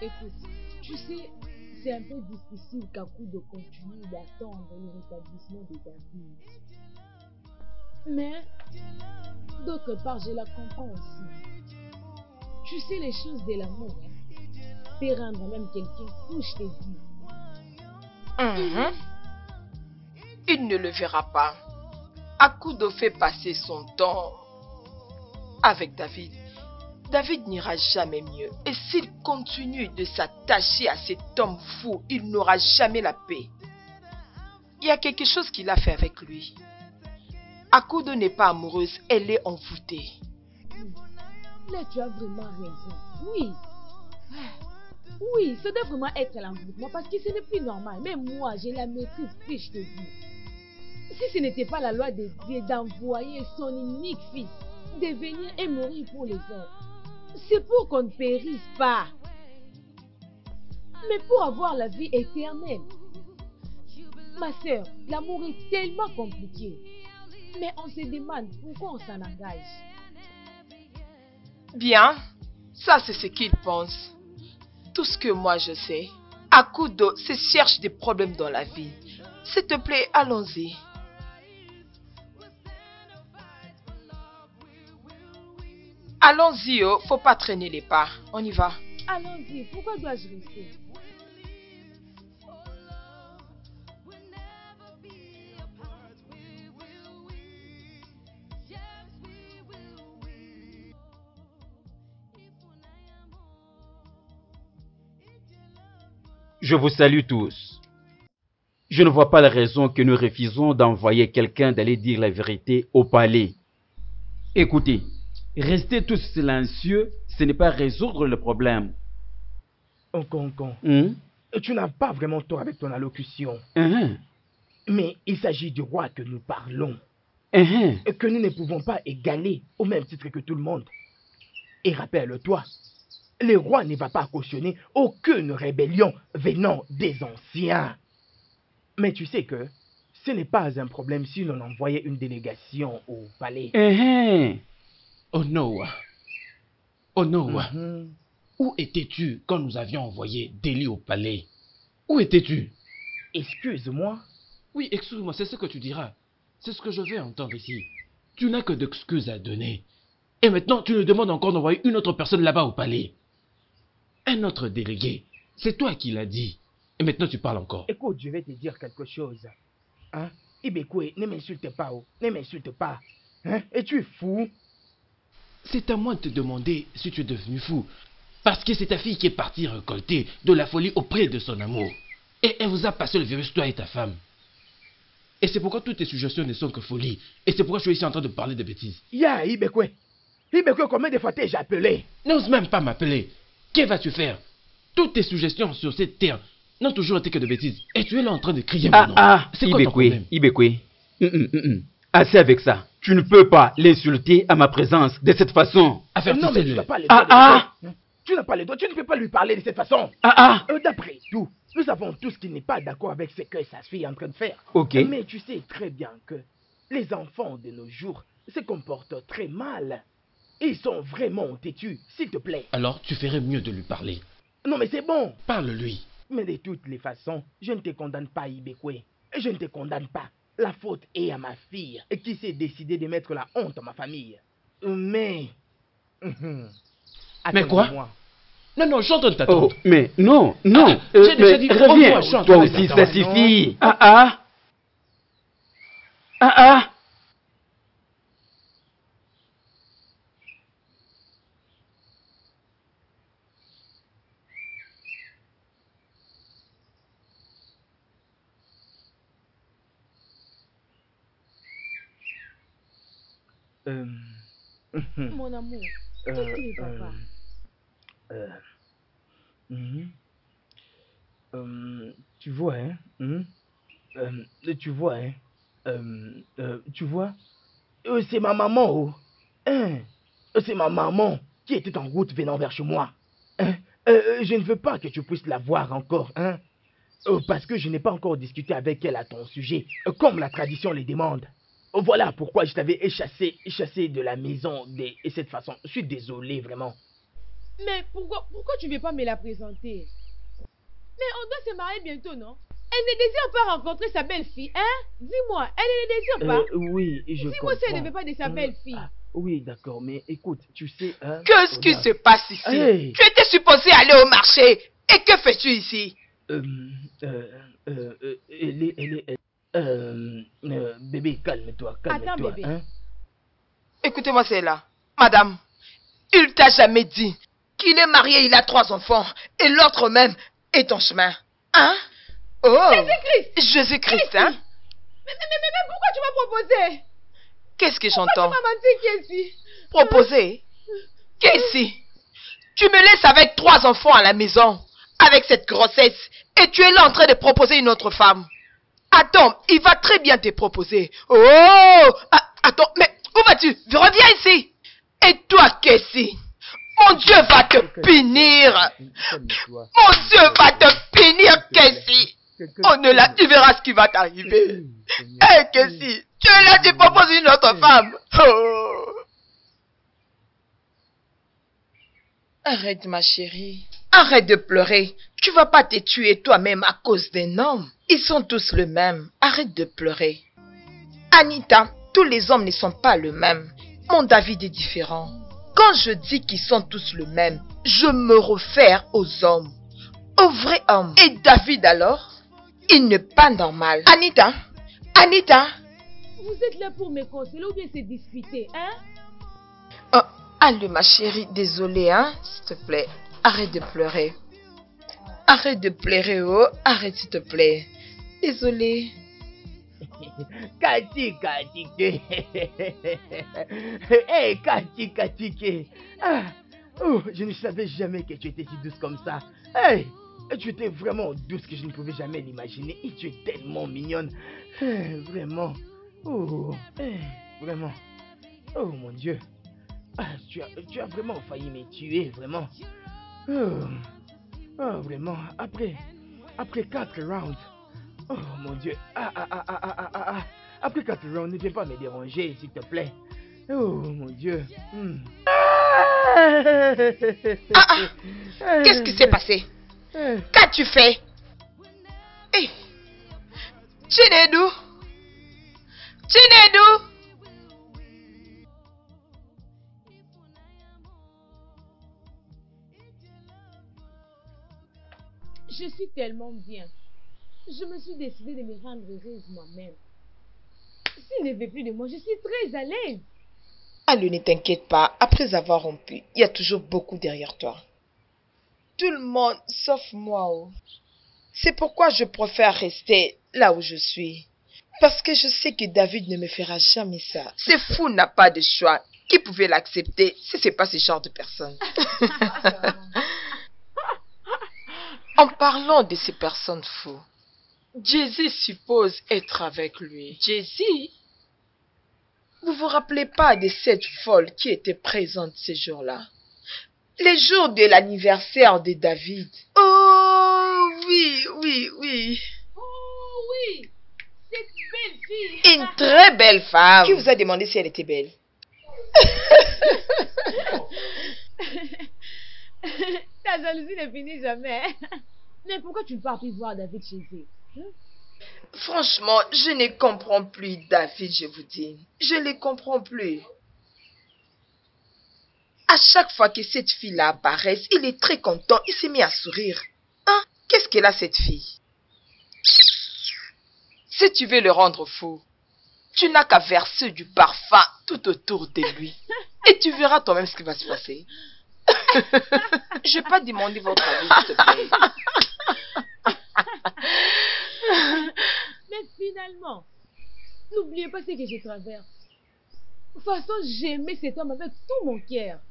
Speaker 8: écoute, tu sais, c'est un peu difficile qu'Akudo continue d'attendre le rétablissement de David. Mais, d'autre part, je la comprends aussi. Tu sais, les choses de l'amour, peut rendre même quelqu'un fou, je te dis.
Speaker 1: Il ne le verra pas. Akudo fait passer son temps avec David. David n'ira jamais mieux. Et s'il continue de s'attacher à cet homme fou, il n'aura jamais la paix. Il y a quelque chose qu'il a fait avec lui. Akudo n'est pas amoureuse, elle est envoûtée.
Speaker 8: Là, tu as vraiment raison. Oui. Oui, ça doit vraiment être l'envoûtement parce que ce n'est plus normal. Même moi, je la maîtrise plus, je te dis. Si ce n'était pas la loi de Dieu d'envoyer son unique fils, de venir et mourir pour les autres, c'est pour qu'on ne périsse pas, mais pour avoir la vie éternelle. Ma sœur, l'amour est tellement compliqué, mais on se demande pourquoi on s'en engage.
Speaker 1: Bien, ça c'est ce qu'il pense. Tout ce que moi je sais, Akudo se cherche des problèmes dans la vie. S'il te plaît, allons-y. Allons-y, oh, faut pas traîner les pas. On y va.
Speaker 8: Allons-y, pourquoi dois-je rester?
Speaker 7: Je vous salue tous. Je ne vois pas la raison que nous refusons d'envoyer quelqu'un d'aller dire la vérité au palais. Écoutez, Rester tous silencieux, ce n'est pas résoudre le problème.
Speaker 4: Onkonko,
Speaker 7: Hein?
Speaker 4: tu n'as pas vraiment tort avec ton allocution.
Speaker 7: Hein?
Speaker 4: Mais il s'agit du roi que nous parlons.
Speaker 7: Hein?
Speaker 4: Et que nous ne pouvons pas égaler au même titre que tout le monde. Et rappelle-toi, le roi ne va pas cautionner aucune rébellion venant des anciens. Mais tu sais que ce n'est pas un problème si l'on envoyait une délégation au palais.
Speaker 5: Oh Onoa. Onoa.
Speaker 4: Mhm.
Speaker 5: Où étais-tu quand nous avions envoyé Deli au palais? Où étais-tu?
Speaker 4: Excuse-moi.
Speaker 5: Oui, excuse-moi, c'est ce que tu diras. C'est ce que je vais entendre ici. Tu n'as que d'excuses à donner. Et maintenant, tu nous demandes encore d'envoyer une autre personne là-bas au palais. Un autre délégué. C'est toi qui l'as dit. Et maintenant, tu parles encore.
Speaker 4: Écoute, je vais te dire quelque chose. Hein? Ibekwe, ne m'insulte pas, oh. Ne m'insulte pas. Hein? Es-tu fou?
Speaker 5: C'est à moi de te demander si tu es devenu fou. Parce que c'est ta fille qui est partie récolter de la folie auprès de son amour. Et elle vous a passé le virus, toi et ta femme. Et c'est pourquoi toutes tes suggestions ne sont que folie. Et c'est pourquoi je suis ici en train de parler de bêtises.
Speaker 4: Ya, Ibekwe. Ibekwe, combien de fois t'ai-je appelé?
Speaker 5: N'ose même pas m'appeler. Que vas-tu faire? Toutes tes suggestions sur cette terre n'ont toujours été que de bêtises. Et tu es là en train de crier mon nom. C'est quoi ton problème?
Speaker 7: Ibekwe. Assez avec ça. Tu ne peux pas l'insulter à ma présence de cette façon.
Speaker 4: Non, mais tu n'as pas les doigts. Tu n'as pas les doigts. Tu ne peux pas lui parler de cette façon. D'après tout, nous savons tous qu'il n'est pas d'accord avec ce que sa fille est en train de faire.
Speaker 7: Ok.
Speaker 4: Mais tu sais très bien que les enfants de nos jours se comportent très mal. Ils sont vraiment têtus, s'il te plaît.
Speaker 5: Alors, tu ferais mieux de lui parler.
Speaker 4: Non, mais c'est bon.
Speaker 5: Parle-lui.
Speaker 4: Mais de toutes les façons, je ne te condamne pas, Ibekwe. Je ne te condamne pas. La faute est à ma fille, qui s'est décidée de mettre la honte à ma famille. Mais...
Speaker 5: Mais quoi? Non, non, j'entends ta tante.
Speaker 7: Oh, mais non, non.
Speaker 5: J'ai déjà dit,
Speaker 7: reviens. Toi aussi, ça suffit.
Speaker 8: Mon amour, qu'est-ce qui ne va pas?
Speaker 4: Tu vois, hein? Tu vois, hein? Tu vois? C'est ma maman, oh. Hein? C'est ma maman qui était en route venant vers chez moi. Hein? Je ne veux pas que tu puisses la voir encore, hein? Parce que je n'ai pas encore discuté avec elle à ton sujet, comme la tradition le demande. Voilà pourquoi je t'avais chassé de la maison de cette façon. Je suis désolé, vraiment.
Speaker 8: Mais pourquoi tu ne veux pas me la présenter? Mais on doit se marier bientôt, non? Elle ne désire pas rencontrer sa belle-fille, hein? Dis-moi, elle ne désire pas?
Speaker 4: Oui, je comprends.
Speaker 8: Dis-moi si elle ne veut pas de sa belle-fille.
Speaker 4: Oui, d'accord, mais écoute, tu sais... Hein,
Speaker 1: qu'est-ce qui se passe ici?
Speaker 4: Hey.
Speaker 1: Tu étais supposé aller au marché. Et que fais-tu ici?
Speaker 4: Bébé, calme-toi, calme-toi.
Speaker 8: Attends, bébé.
Speaker 4: Hein?
Speaker 1: Écoutez-moi, c'est là. Madame, il t'a jamais dit qu'il est marié, il a 3 enfants. Et l'autre même est en chemin. Hein? Oh!
Speaker 8: Jésus-Christ!
Speaker 1: Jésus-Christ, hein?
Speaker 8: Mais pourquoi tu m'as proposé?
Speaker 1: Qu'est-ce que j'entends?
Speaker 8: Pourquoi tu m'as menti, Kessie?
Speaker 1: Proposé? Kessie, tu me laisses avec 3 enfants à la maison, avec cette grossesse, et tu es là en train de proposer une autre femme. Attends, il va très bien te proposer. Oh! Attends, mais où vas-tu? Reviens ici. Et toi, Kessie, mon Dieu va te punir. Mon Dieu va te punir, Kessie. Oh, ne là, tu verras ce qui va t'arriver. Hé, Kessie, tu es là, tu proposes une autre femme. Oh. Arrête, ma chérie. Arrête de pleurer. Tu vas pas te tuer toi-même à cause d'un homme. Ils sont tous le même. Arrête de pleurer. Anita, tous les hommes ne sont pas le même. Mon David est différent. Quand je dis qu'ils sont tous le même, je me réfère aux hommes. Aux vrais hommes. Et David alors? Il n'est pas normal. Anita,
Speaker 8: Vous êtes là pour me consoler ou bien se disputer, hein?
Speaker 1: Oh, allez, ma chérie, désolée, hein, s'il te plaît. Arrête de pleurer. Arrête de pleurer, oh. Arrête, s'il te plaît. Désolée.
Speaker 4: Katika tike. Hey, katika tike. Ah, oh, je ne savais jamais que tu étais si douce comme ça. Hey, tu étais vraiment douce que je ne pouvais jamais l'imaginer. Et tu es tellement mignonne. Vraiment. Oh, vraiment. Oh mon Dieu. Ah, tu as vraiment failli me tuer, vraiment. Oh, oh, vraiment. Après 4 rounds. Oh mon Dieu. Après 4 rounds, ne viens pas me déranger, s'il te plaît. Oh mon Dieu.
Speaker 1: Qu'est-ce qui s'est passé? Qu'as-tu fait? Hey, Chinedu! Chinedu!
Speaker 8: Je suis tellement bien. Je me suis décidée de me rendre heureuse moi-même. S'il ne veut plus de moi, je suis très à l'aise.
Speaker 1: Allez, ne t'inquiète pas, après avoir rompu, il y a toujours beaucoup derrière toi. Tout le monde, sauf moi. Oh. C'est pourquoi je préfère rester là où je suis. Parce que je sais que David ne me fera jamais ça. Ce fou n'a pas de choix. Qui pouvait l'accepter si c'est pas ce genre de personne? En parlant de ces personnes fous, Jay-Z suppose être avec lui. Jay-Z? Vous vous rappelez pas de cette folle qui était présente ce jour-là? Les jours de l'anniversaire de David. Oh, oui.
Speaker 8: Oh oui, cette belle fille.
Speaker 1: Une très belle femme. Qui vous a demandé si elle était belle?
Speaker 8: Ta jalousie ne finit jamais. Mais pourquoi tu ne pars plus voir David chez eux?
Speaker 1: Franchement, je ne comprends plus David, je vous dis. Je ne le comprends plus. À chaque fois que cette fille-là apparaît, il est très content, il s'est mis à sourire. Hein? Qu'est-ce qu'elle a cette fille? Si tu veux le rendre fou, tu n'as qu'à verser du parfum tout autour de lui. Et tu verras toi-même ce qui va se passer. Je n'ai pas demandé votre avis, s'il te plaît.
Speaker 8: Mais finalement, n'oubliez pas ce que je traverse. De toute façon, j'aimais cet homme avec tout mon cœur.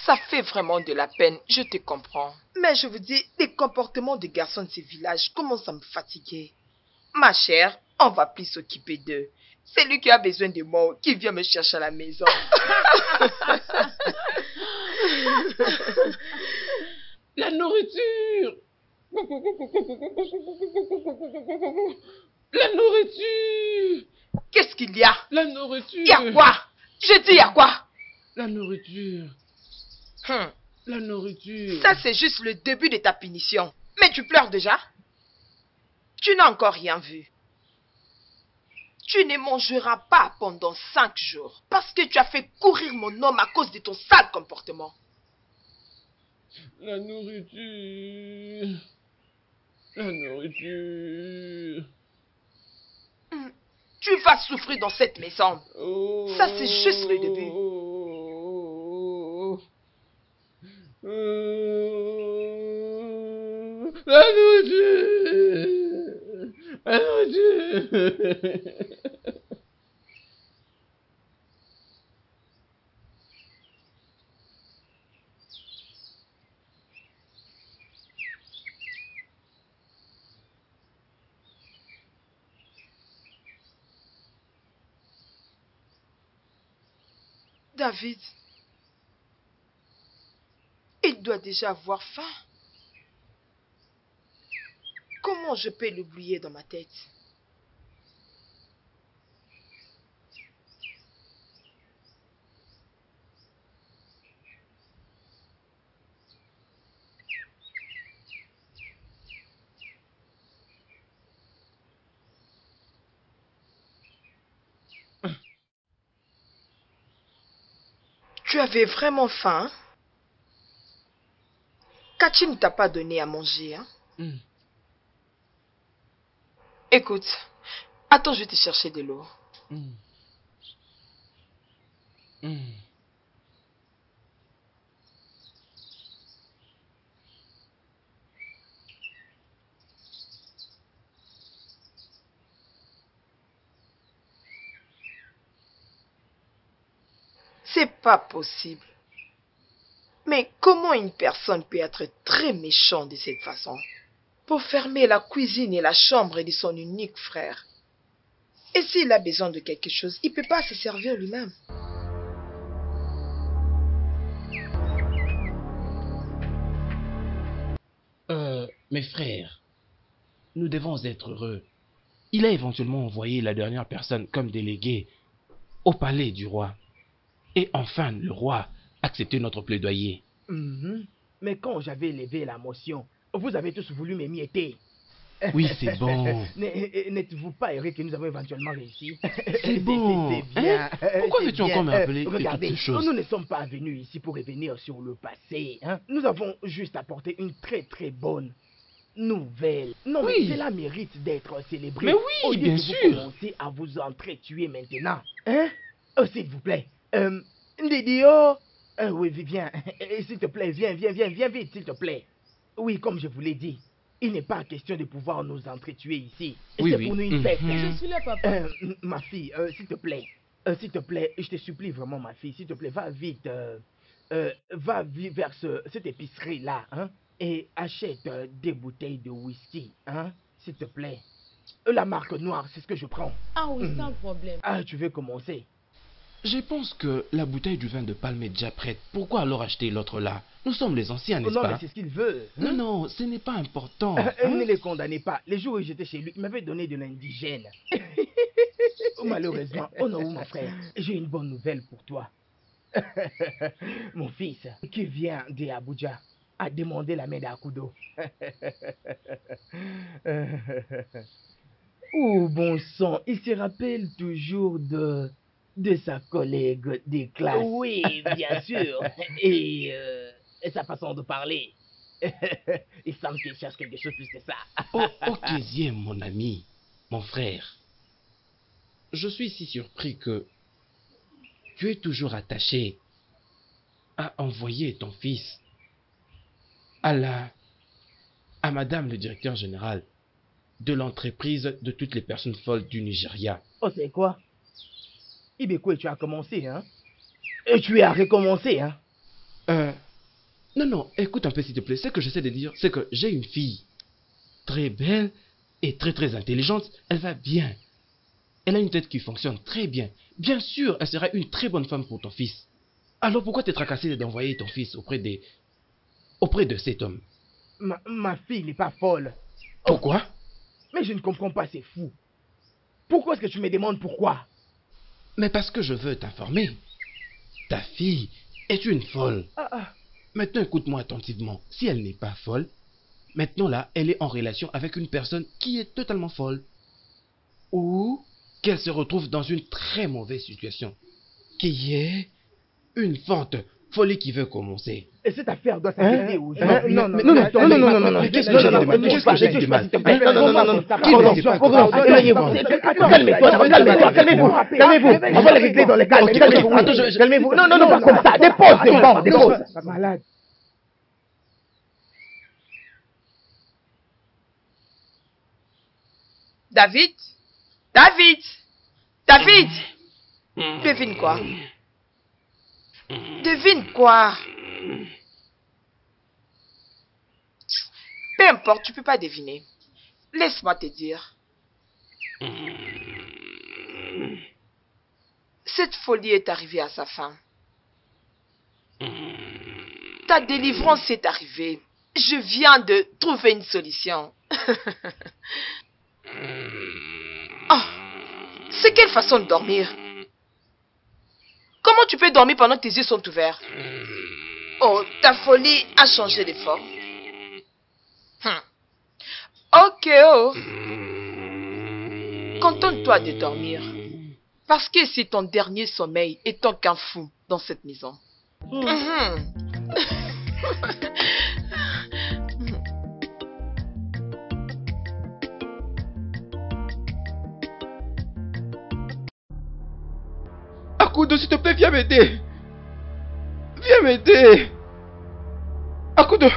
Speaker 1: Ça fait vraiment de la peine, je te comprends. Mais je vous dis, les comportements des garçons de ces villages commencent à me fatiguer. Ma chère, on va plus s'occuper d'eux. C'est lui qui a besoin de moi, qui vient me chercher à la maison.
Speaker 5: La nourriture! La nourriture!
Speaker 1: Qu'est-ce qu'il y a?
Speaker 5: La nourriture!
Speaker 1: Il y a quoi? Je dis, il y a quoi?
Speaker 5: La nourriture! La nourriture!
Speaker 1: Ça, c'est juste le début de ta punition. Mais tu pleures déjà? Tu n'as encore rien vu. Tu ne mangeras pas pendant 5 jours parce que tu as fait courir mon homme à cause de ton sale comportement.
Speaker 5: La nourriture. La nourriture.
Speaker 1: Tu vas souffrir dans cette maison. Ça, c'est juste le début.
Speaker 5: La nourriture. La nourriture.
Speaker 1: David, il doit déjà avoir faim. Comment je peux l'oublier dans ma tête? Tu avais vraiment faim? Cathy ne t'a pas donné à manger, hein? Écoute, attends, je vais te chercher de l'eau.
Speaker 9: C'est pas possible. Mais comment une personne peut être très méchante de cette façon? Pour fermer la cuisine et la chambre de son unique frère. Et s'il a besoin de quelque chose, il ne peut pas se servir lui-même.
Speaker 5: Mes frères, nous devons être heureux. Il a éventuellement envoyé la dernière personne comme délégué au palais du roi. Et enfin, le roi a accepté notre plaidoyer.
Speaker 4: Mais quand j'avais élevé la motion, vous avez tous voulu m'émietter.
Speaker 5: Oui, c'est bon.
Speaker 4: N'êtes-vous pas heureux que nous avons éventuellement réussi?
Speaker 5: C'est bon.
Speaker 4: C'est bien.
Speaker 5: Pourquoi veux-tu encore me rappeler
Speaker 4: regardez,
Speaker 5: toutes ces choses?
Speaker 4: nous ne sommes pas venus ici pour revenir sur le passé. Hein? Nous avons juste apporté une très très bonne nouvelle. Non, mais cela mérite d'être célébré.
Speaker 5: Mais oui,
Speaker 4: Au lieu
Speaker 5: bien
Speaker 4: que
Speaker 5: sûr.
Speaker 4: Vous commencez à vous entretuer maintenant. Hein? Oh, s'il vous plaît. Didio. Oui, viens. S'il te plaît, viens vite, s'il te plaît. Oui, comme je vous l'ai dit, il n'est pas question de pouvoir nous entretuer ici.
Speaker 5: Oui,
Speaker 4: c'est
Speaker 5: oui.
Speaker 4: pour nous une fête.
Speaker 8: Je suis là, papa.
Speaker 4: Ma fille, s'il te plaît, je te supplie vraiment, ma fille, s'il te plaît, va vite, vers cette épicerie-là, hein, et achète des bouteilles de whisky, hein, s'il te plaît. La marque noire, c'est ce que je prends.
Speaker 8: Ah oui, sans problème.
Speaker 4: Ah, tu veux commencer?
Speaker 5: Je pense que la bouteille du vin de palme est déjà prête. Pourquoi alors acheter l'autre là? Nous sommes les anciens, n'est-ce
Speaker 4: Non,
Speaker 5: pas?
Speaker 4: mais c'est ce qu'il veut. Hein?
Speaker 5: Non, ce n'est pas important.
Speaker 4: Ne les condamnez pas. Les jours où j'étais chez lui, il m'avait donné de l'indigène. Malheureusement, oh non, mon frère, j'ai une bonne nouvelle pour toi. Mon fils, qui vient d'Abuja, a demandé la main d'Akudo. Oh, bon sang, il se rappelle toujours de sa collègue des classes. Oui, bien sûr. Et sa façon de parler. Il semble qu'il cherche quelque chose plus que ça.
Speaker 5: Au 15e, mon ami, mon frère, je suis si surpris que tu es toujours attaché à envoyer ton fils à madame le directeur général de l'entreprise de toutes les personnes folles du Nigeria.
Speaker 4: Oh, c'est quoi? Ibekwe, tu as commencé, hein? Et tu as recommencé, hein?
Speaker 5: Non, écoute un peu s'il te plaît. Ce que j'essaie de dire, c'est que j'ai une fille très belle et très très intelligente. Elle va bien. Elle a une tête qui fonctionne très bien. Bien sûr, elle sera une très bonne femme pour ton fils. Alors pourquoi t'es tracassé d'envoyer ton fils auprès de cet homme?
Speaker 4: Ma fille n'est pas folle.
Speaker 5: Pourquoi?
Speaker 4: Mais je ne comprends pas, c'est fou. Pourquoi est-ce que tu me demandes pourquoi?
Speaker 5: Mais parce que je veux t'informer. Ta fille est une folle. Maintenant, écoute-moi attentivement. Si elle n'est pas folle, maintenant là, elle est en relation avec une personne qui est totalement folle. Ou qu'elle se retrouve dans une très mauvaise situation. Qui est une forte folie qui veut commencer.
Speaker 4: Et cette affaire doit s'arrêter où?
Speaker 5: Non.
Speaker 4: Qu'est-ce que j'ai dit de mal? Qu'est-ce que j'ai dit de mal? Calmez-vous. On va le régler dans les calmes. Calmez-vous. Non, pas comme ça. Dépose. Malade.
Speaker 9: David? Devine quoi? Peu importe, tu peux pas deviner. Laisse-moi te dire. Cette folie est arrivée à sa fin. Ta délivrance est arrivée. Je viens de trouver une solution. Oh, c'est quelle façon de dormir? Comment tu peux dormir pendant que tes yeux sont ouverts? Oh, ta folie a changé de forme. Ok, oh. Contente-toi de dormir. Parce que c'est ton dernier sommeil étant qu'un fou dans cette maison.
Speaker 5: Akudo, s'il te plaît, viens m'aider. Viens m'aider. Akudo,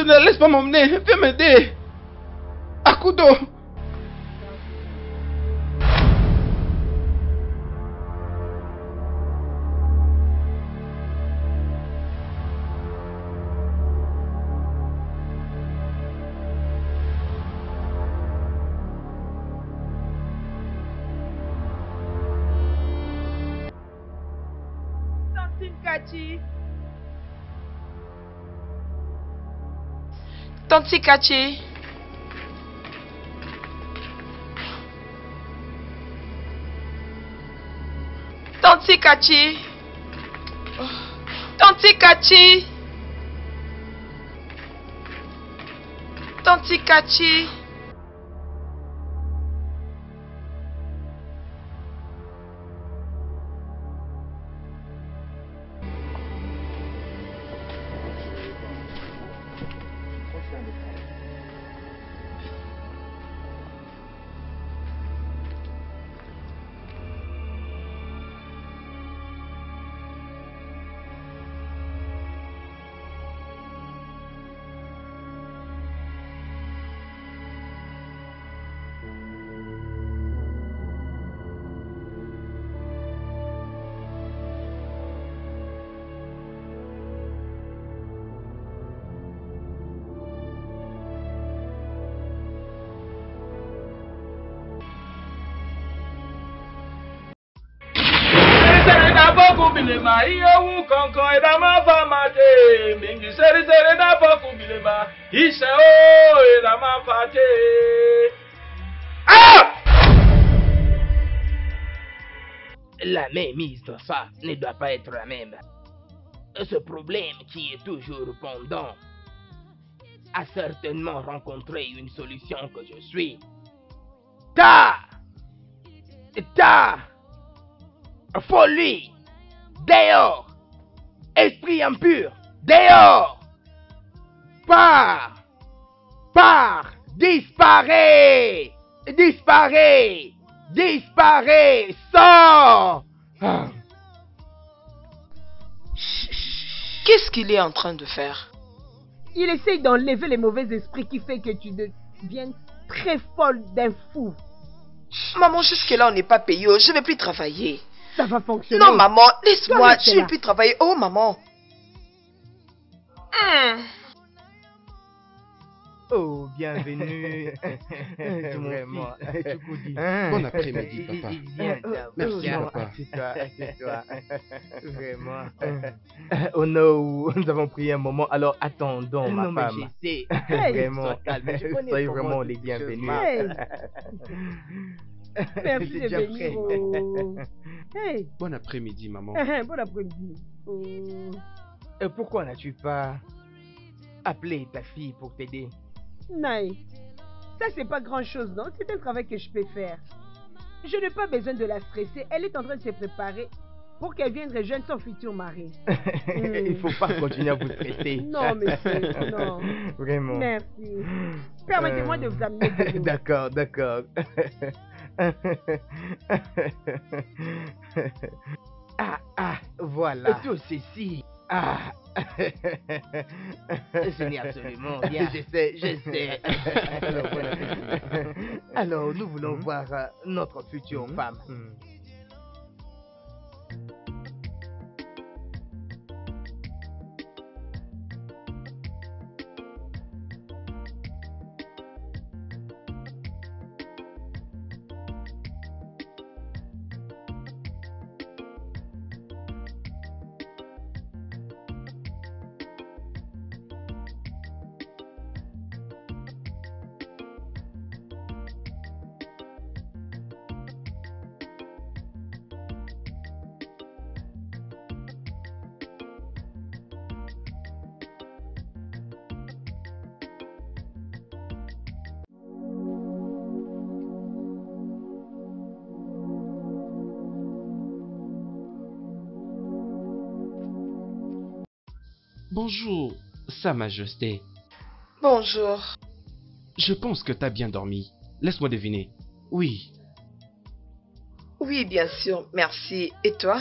Speaker 5: ne laisse pas m'emmener. Viens m'aider. Akudo.
Speaker 3: Kachi.
Speaker 9: Tanti Kachi. Tanti Kachi. Oh. Tanti Kachi. Tanti Kachi.
Speaker 4: Bilema iyewu kankan edama famate mingi seri seri da boku bilema ise o edama fate. Ah! La mainmise de ça ne doit pas être la même. Ce problème qui est toujours pendant a certainement rencontré une solution que je suis. Ta folie. Dehors! Esprit impur! Dehors! Pars! Disparais! Sors!
Speaker 9: Qu'est-ce qu'il est en train de faire?
Speaker 3: Il essaye d'enlever les mauvais esprits qui fait que tu deviens très folle d'un fou.
Speaker 9: Maman, jusque-là, on n'est pas payé. Je ne vais plus travailler.
Speaker 3: Ça va fonctionner.
Speaker 9: Non, maman, laisse-moi. Je ne vais plus travailler. Oh, maman.
Speaker 4: Oh, bienvenue. Vraiment.
Speaker 5: Bon après-midi, papa. Merci, papa.
Speaker 4: Assieds-toi. Vraiment. Oh non, nous avons pris un moment. Alors, attendons, ma femme.
Speaker 3: Hey,
Speaker 4: Vraiment. Soyez vraiment les bienvenus.
Speaker 3: Hey. Merci de venir. Oh. Hey.
Speaker 5: Bon après-midi, maman.
Speaker 3: Bon après-midi. Oh.
Speaker 4: Pourquoi n'as-tu pas appelé ta fille pour t'aider?
Speaker 3: Naï, ça c'est pas grand chose, non? C'est un travail que je peux faire. Je n'ai pas besoin de la stresser. Elle est en train de se préparer pour qu'elle vienne rejoindre son futur mari.
Speaker 4: Il faut pas continuer à vous stresser.
Speaker 3: Non, monsieur, non.
Speaker 4: Vraiment.
Speaker 3: Merci. Permettez-moi de vous amener de l'eau.
Speaker 4: D'accord. Voilà. Tout ceci. Ce n'est absolument rien. Je sais. Alors, nous voulons voir notre future femme.
Speaker 5: Bonjour, Sa Majesté.
Speaker 9: Bonjour.
Speaker 5: Je pense que t'as bien dormi. Laisse-moi deviner. Oui.
Speaker 9: Oui, bien sûr, merci. Et toi?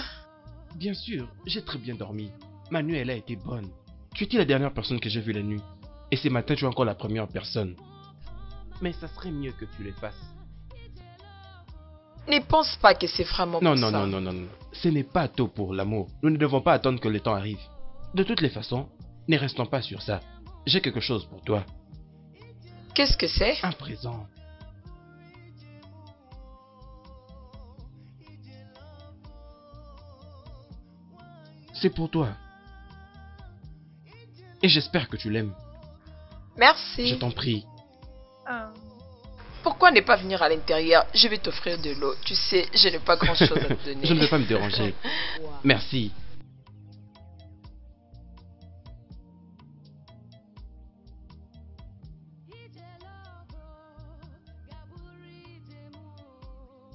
Speaker 5: Bien sûr, j'ai très bien dormi. Ma nuit, elle a été bonne. Tu étais la dernière personne que j'ai vue la nuit. Et ce matin, tu es encore la première personne. Mais ça serait mieux que tu le fasses.
Speaker 9: Ne pense pas que c'est vraiment
Speaker 5: Non.
Speaker 9: pour ça.
Speaker 5: Non. Ce n'est pas tôt pour l'amour. Nous ne devons pas attendre que le temps arrive. De toutes les façons, ne restons pas sur ça. J'ai quelque chose pour toi.
Speaker 9: Qu'est-ce que c'est?
Speaker 5: Un présent. c'est pour toi. Et j'espère que tu l'aimes.
Speaker 9: Merci.
Speaker 5: Je t'en prie.
Speaker 9: Pourquoi ne pas venir à l'intérieur? Je vais t'offrir de l'eau. Tu sais, je n'ai pas grand-chose à te donner.
Speaker 5: Je ne vais pas me déranger. Merci.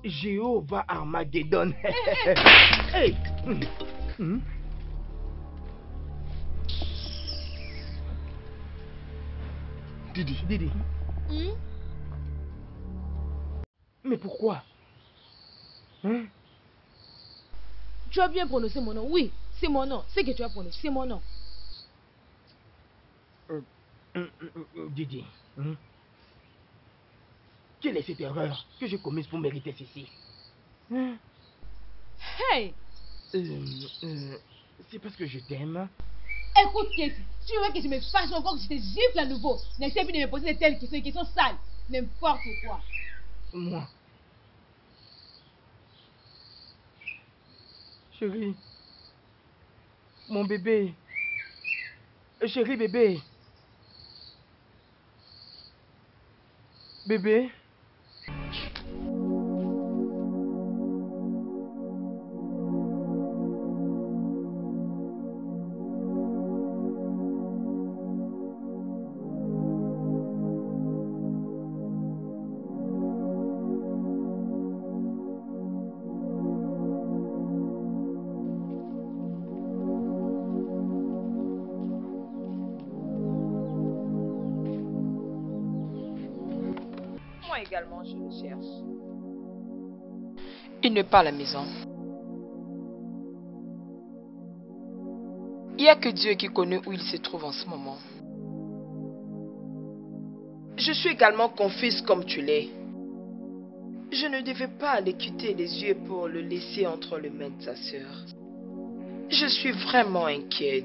Speaker 4: Jéhovah Armageddon. Hey. Didi. Mais pourquoi?
Speaker 8: Tu as bien prononcé mon nom. Oui, c'est mon nom. C'est que tu as prononcé. C'est mon nom.
Speaker 4: Didi. Quelle est cette erreur que j'ai commise pour mériter ceci?
Speaker 8: Hey!
Speaker 4: C'est parce que je t'aime.
Speaker 8: Écoute, Casey, tu veux que je me fâche encore que je te gifle à nouveau? N'essaie plus de me poser de telles questions qui sont sales. N'importe quoi.
Speaker 4: Moi. Chérie. Mon bébé. Chérie bébé. Bébé.
Speaker 9: Moi également, je le cherche. Il n'est pas à la maison. Il n'y a que Dieu qui connaît où il se trouve en ce moment. Je suis également confuse comme tu l'es. Je ne devais pas le quitter les yeux pour le laisser entre les mains de sa sœur. Je suis vraiment inquiète.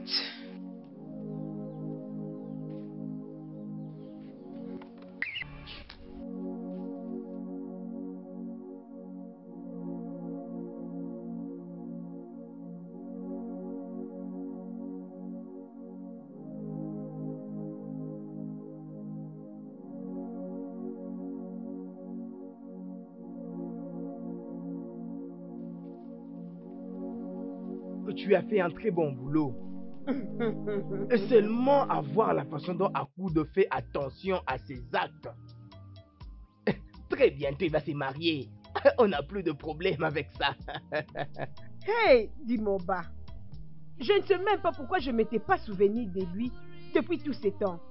Speaker 4: Tu as fait un très bon boulot. Seulement à voir la façon dont Akudo fait attention à ses actes. Très bientôt il va se marier. On n'a plus de problème avec ça.
Speaker 3: Hey, dit Moba. Je ne sais même pas pourquoi je ne m'étais pas souvenu de lui depuis tous ces temps.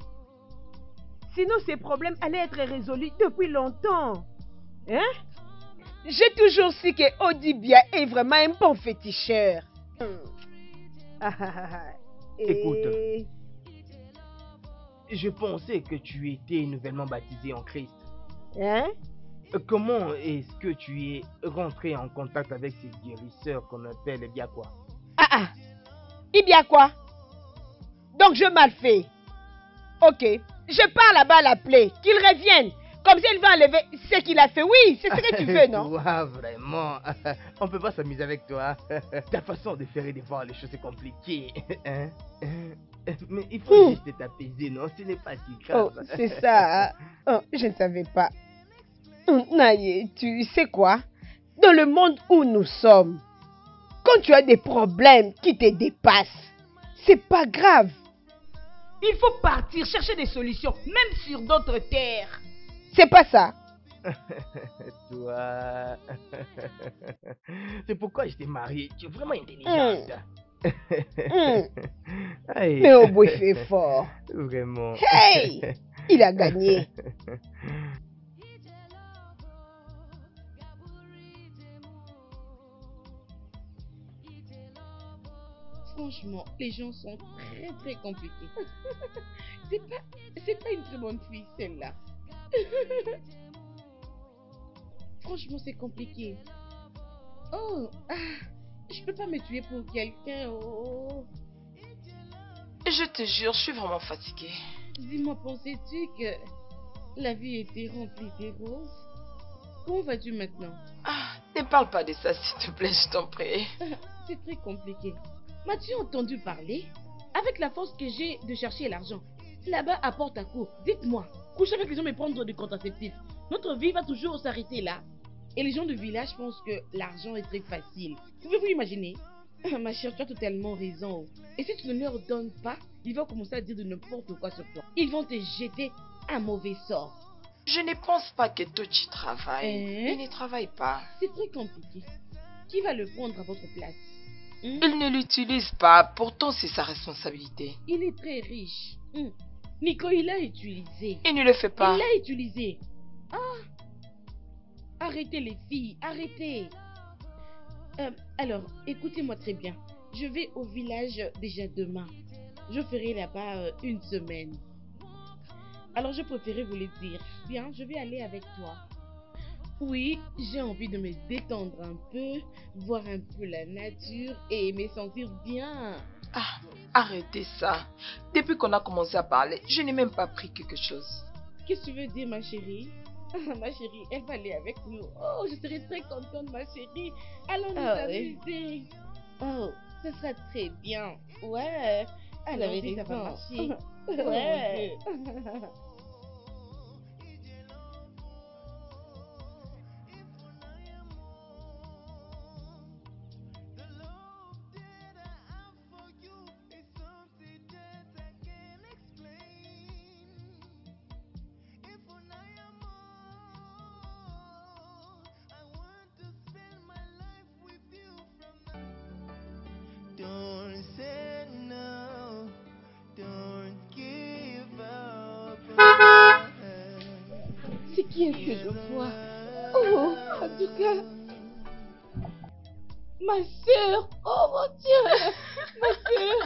Speaker 3: Sinon, ces problèmes allaient être résolus depuis longtemps. Hein? J'ai toujours su que Odibia est vraiment un bon féticheur.
Speaker 4: Écoute, je pensais que tu étais nouvellement baptisé en Christ.
Speaker 3: Hein?
Speaker 4: Comment est-ce que tu es rentré en contact avec ces guérisseurs qu'on appelle Ibiakwa?
Speaker 3: Ibiakwa? Donc je mal fais. Ok, je pars là-bas l'appeler, qu'il revienne. Comme ça, il va enlever ce qu'il a fait. Oui, c'est ce que tu veux, non?
Speaker 4: Toi, vraiment. On peut pas s'amuser avec toi. Ta façon de faire et de voir les choses est compliquée. Mais il faut juste t'apaiser, non? Ce n'est pas si grave.
Speaker 3: Oh, c'est ça. Hein? Oh, je ne savais pas. Naye, tu sais quoi? Dans le monde où nous sommes, quand tu as des problèmes qui te dépassent, c'est pas grave. Il faut partir chercher des solutions, même sur d'autres terres. C'est pas ça.
Speaker 4: Toi. C'est pourquoi je t'ai marié. Tu es vraiment intelligente. Hey.
Speaker 3: Mais Oboy fait fort.
Speaker 4: Vraiment.
Speaker 3: Hey! Il a gagné.
Speaker 6: Franchement, les gens sont très très compliqués. C'est pas une très bonne fille celle-là. Franchement, c'est compliqué. Oh, je peux pas me tuer pour quelqu'un. Oh.
Speaker 9: Je te jure, je suis vraiment fatiguée.
Speaker 6: Dis-moi, pensais-tu que la vie était remplie de roses? Comment vas-tu maintenant?
Speaker 9: Ne parle pas de ça, s'il te plaît, je t'en prie.
Speaker 6: C'est très compliqué. M'as-tu entendu parler? Avec la force que j'ai de chercher l'argent, là-bas à porte à court, dites-moi, coucher avec les hommes et prendre du contraceptif, notre vie va toujours s'arrêter là? Et les gens du village pensent que l'argent est très facile. Pouvez-vous imaginer? Ma chère, tu as totalement raison. Et si tu ne leur donnes pas, ils vont commencer à dire de n'importe quoi sur toi. Ils vont te jeter un mauvais sort.
Speaker 9: Je ne pense pas que Tochi travaille. Il ne travaille pas.
Speaker 6: C'est très compliqué. Qui va le prendre à votre place?
Speaker 9: Il ne l'utilise pas, pourtant c'est sa responsabilité.
Speaker 6: Il est très riche. Nico, il l'a utilisé.
Speaker 9: Il ne le fait pas.
Speaker 6: Il l'a utilisé. Arrêtez les filles, arrêtez. Alors, écoutez-moi très bien. Je vais au village déjà demain. Je ferai là-bas une semaine. Alors, je préférais vous le dire. Bien, je vais aller avec toi. Oui, j'ai envie de me détendre un peu, voir un peu la nature et me sentir bien.
Speaker 9: Ah, arrêtez ça. Depuis qu'on a commencé à parler, je n'ai même pas pris quelque chose.
Speaker 6: Qu'est-ce que tu veux dire, ma chérie? Ma chérie, elle va aller avec nous. Oh, je serai très contente, ma chérie. Allons nous amuser. Oh, ce sera très bien. Ouais. Alors, ça va marcher. Ouais.
Speaker 10: Don't say no, don't give up.
Speaker 6: C'est qui est-ce que je vois? Oh, en tout cas, ma soeur. Oh mon Dieu, ma soeur.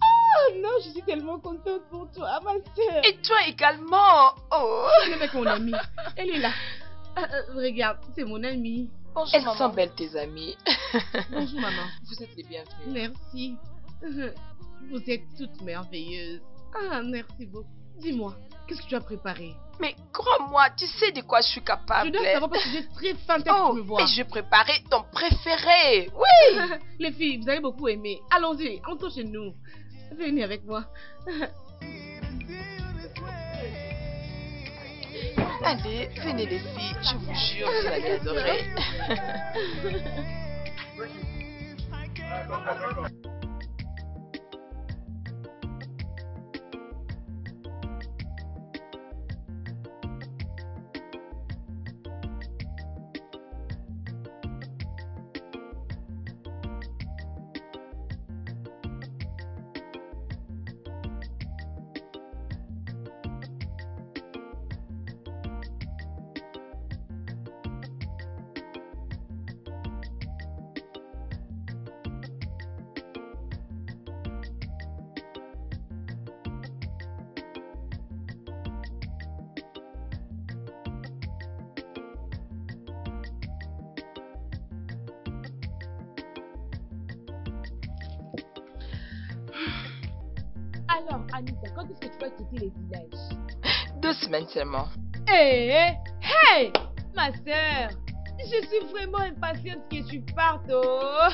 Speaker 6: Oh non, je suis tellement contente pour toi, ma soeur.
Speaker 9: Et toi également. Oh.
Speaker 6: Elle est avec mon amie. Elle est là. Regarde, c'est mon amie.
Speaker 9: Bonjour, elles sont belles tes amies.
Speaker 6: Bonjour maman.
Speaker 9: Vous êtes les bienvenus.
Speaker 6: Merci. Vous êtes toutes merveilleuses. Ah, merci beaucoup. Dis-moi, qu'est-ce que tu as préparé?
Speaker 9: Mais crois-moi, tu sais de quoi je suis capable.
Speaker 6: Je dois savoir parce que j'ai très faim quand tu me vois.
Speaker 9: Et je préparais ton préféré. Oui.
Speaker 6: Les filles, vous allez beaucoup aimer. Allons-y, entrons chez nous. Venez avec moi.
Speaker 9: Allez, venez les filles, je vous jure, vous allez adorer.
Speaker 8: Alors, Anita, quand est-ce que tu vas quitter les villages?
Speaker 9: 2 semaines seulement.
Speaker 8: Hey, ma soeur, je suis vraiment impatiente que tu partes. Oh.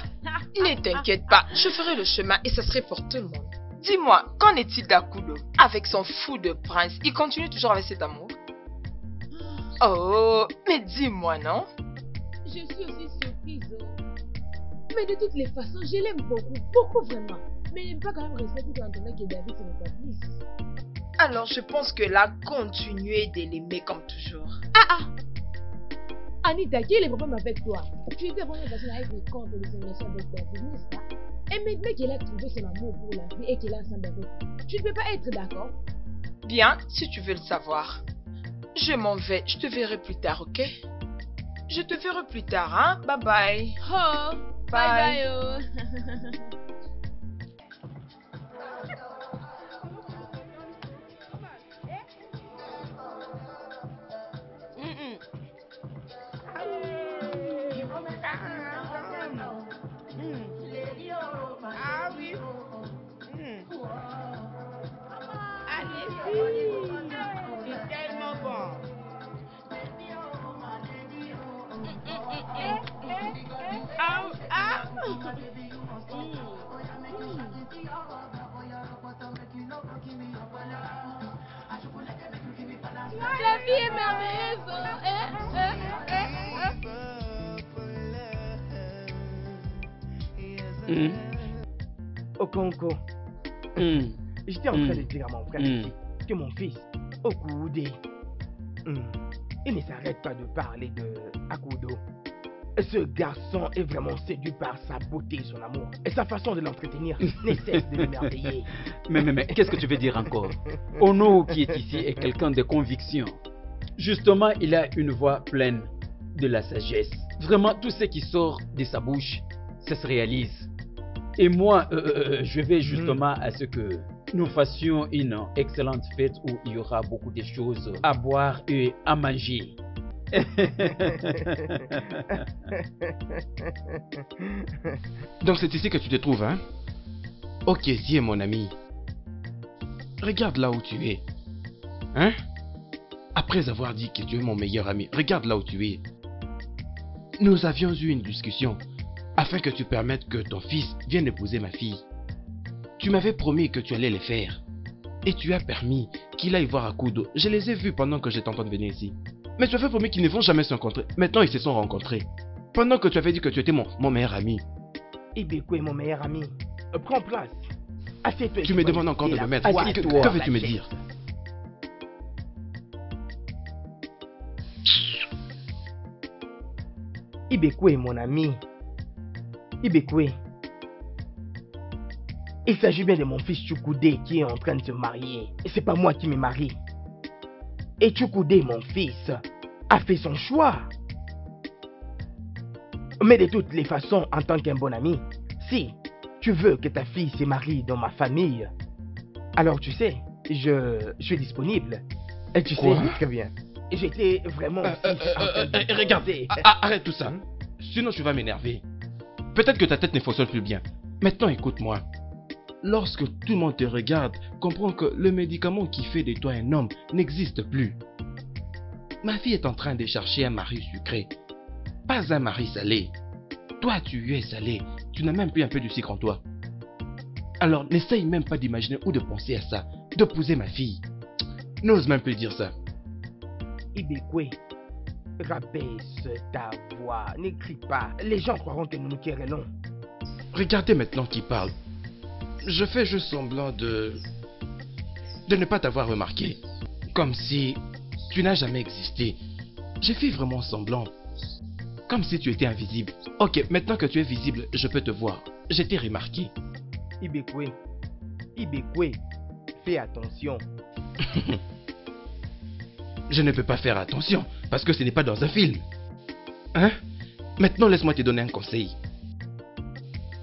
Speaker 9: Ne t'inquiète pas, je ferai le chemin et ce serait pour tout le monde. Dis-moi, qu'en est-il d'Akudo? Avec son fou de prince, il continue toujours avec cet amour? Oh, mais dis-moi, non?
Speaker 8: Je suis aussi surprise. Oh. Mais de toutes les façons, je l'aime beaucoup, beaucoup vraiment. Mais il n'aime pas quand même rester tout en attendant que David se rétablisse.
Speaker 9: Alors je pense que là, continuez de l'aimer comme toujours.
Speaker 8: Anita, quel est le problème avec toi? Tu étais vraiment facile avec les comptes de l'élimination avec David, n'est-ce pas? Et maintenant qu'elle a trouvé son amour pour la vie et qu'elle est ensemble avec toi, tu ne peux pas être d'accord?
Speaker 9: Bien, si tu veux le savoir. Je m'en vais, je te verrai plus tard, ok? Je te verrai plus tard, hein? Bye bye.
Speaker 8: Oh, bye bye. Oh.
Speaker 3: Ah oui. Allez-y. C'est tellement bon. Ah.
Speaker 8: merveilleuse.
Speaker 4: Okonko, j'étais en train de dire à mon frère ici que mon fils, Okude, il ne s'arrête pas de parler de Akudo. Ce garçon est vraiment séduit par sa beauté et son amour. Et sa façon de l'entretenir ne cesse de l'émerveiller.
Speaker 7: Mais qu'est-ce que tu veux dire encore? Ono qui est ici est quelqu'un de conviction. Justement, il a une voix pleine de la sagesse. Vraiment, tout ce qui sort de sa bouche, ça se réalise. Et moi, je vais justement à ce que nous fassions une excellente fête où il y aura beaucoup de choses à boire et à manger.
Speaker 5: Donc c'est ici que tu te trouves, hein? Ok, tiens mon ami. Regarde là où tu es. Hein? Après avoir dit que tu es mon meilleur ami, regarde là où tu es. Nous avions eu une discussion afin que tu permettes que ton fils vienne épouser ma fille. Tu m'avais promis que tu allais le faire. Et tu as permis qu'il aille voir Akudo. Je les ai vus pendant que j'étais en train de venir ici. Mais tu avais promis qu'ils ne vont jamais se rencontrer. Maintenant, ils se sont rencontrés. Pendant que tu avais dit que tu étais mon meilleur ami.
Speaker 4: Ibekwe est mon meilleur ami. Prends place. Assieds-toi.
Speaker 5: Tu me demandes encore de me mettre. Que veux-tu me dire?
Speaker 4: Ibekwe est mon ami. Ibekwe. Il s'agit bien de mon fils Chukwude qui est en train de se marier. Et c'est pas moi qui me marie. Et Chukwude, mon fils, a fait son choix. Mais de toutes les façons, en tant qu'un bon ami, si tu veux que ta fille se marie dans ma famille, alors tu sais, je suis disponible. Et tu sais très bien. J'étais vraiment...
Speaker 5: regarde, arrête tout ça. Sinon tu vas m'énerver. Peut-être que ta tête ne fonctionne plus bien. Maintenant écoute-moi. Lorsque tout le monde te regarde, comprends que le médicament qui fait de toi un homme n'existe plus. Ma fille est en train de chercher un mari sucré, pas un mari salé. Toi, tu es salé, tu n'as même plus un peu de sucre en toi. Alors, n'essaye même pas d'imaginer ou de penser à ça, d'épouser ma fille. N'ose même plus dire ça.
Speaker 4: Ibekwe, rabaisse ta voix, n'écris pas. Les gens croiront que nous nous querellons.
Speaker 5: Regardez maintenant qui parle. Je fais juste semblant de ne pas t'avoir remarqué. Comme si tu n'as jamais existé. J'ai fait vraiment semblant. Comme si tu étais invisible. Ok, maintenant que tu es visible, je peux te voir. Je t'ai remarqué.
Speaker 4: Ibekwe, fais attention.
Speaker 5: Je ne peux pas faire attention, parce que ce n'est pas dans un film. Hein? Maintenant, laisse-moi te donner un conseil.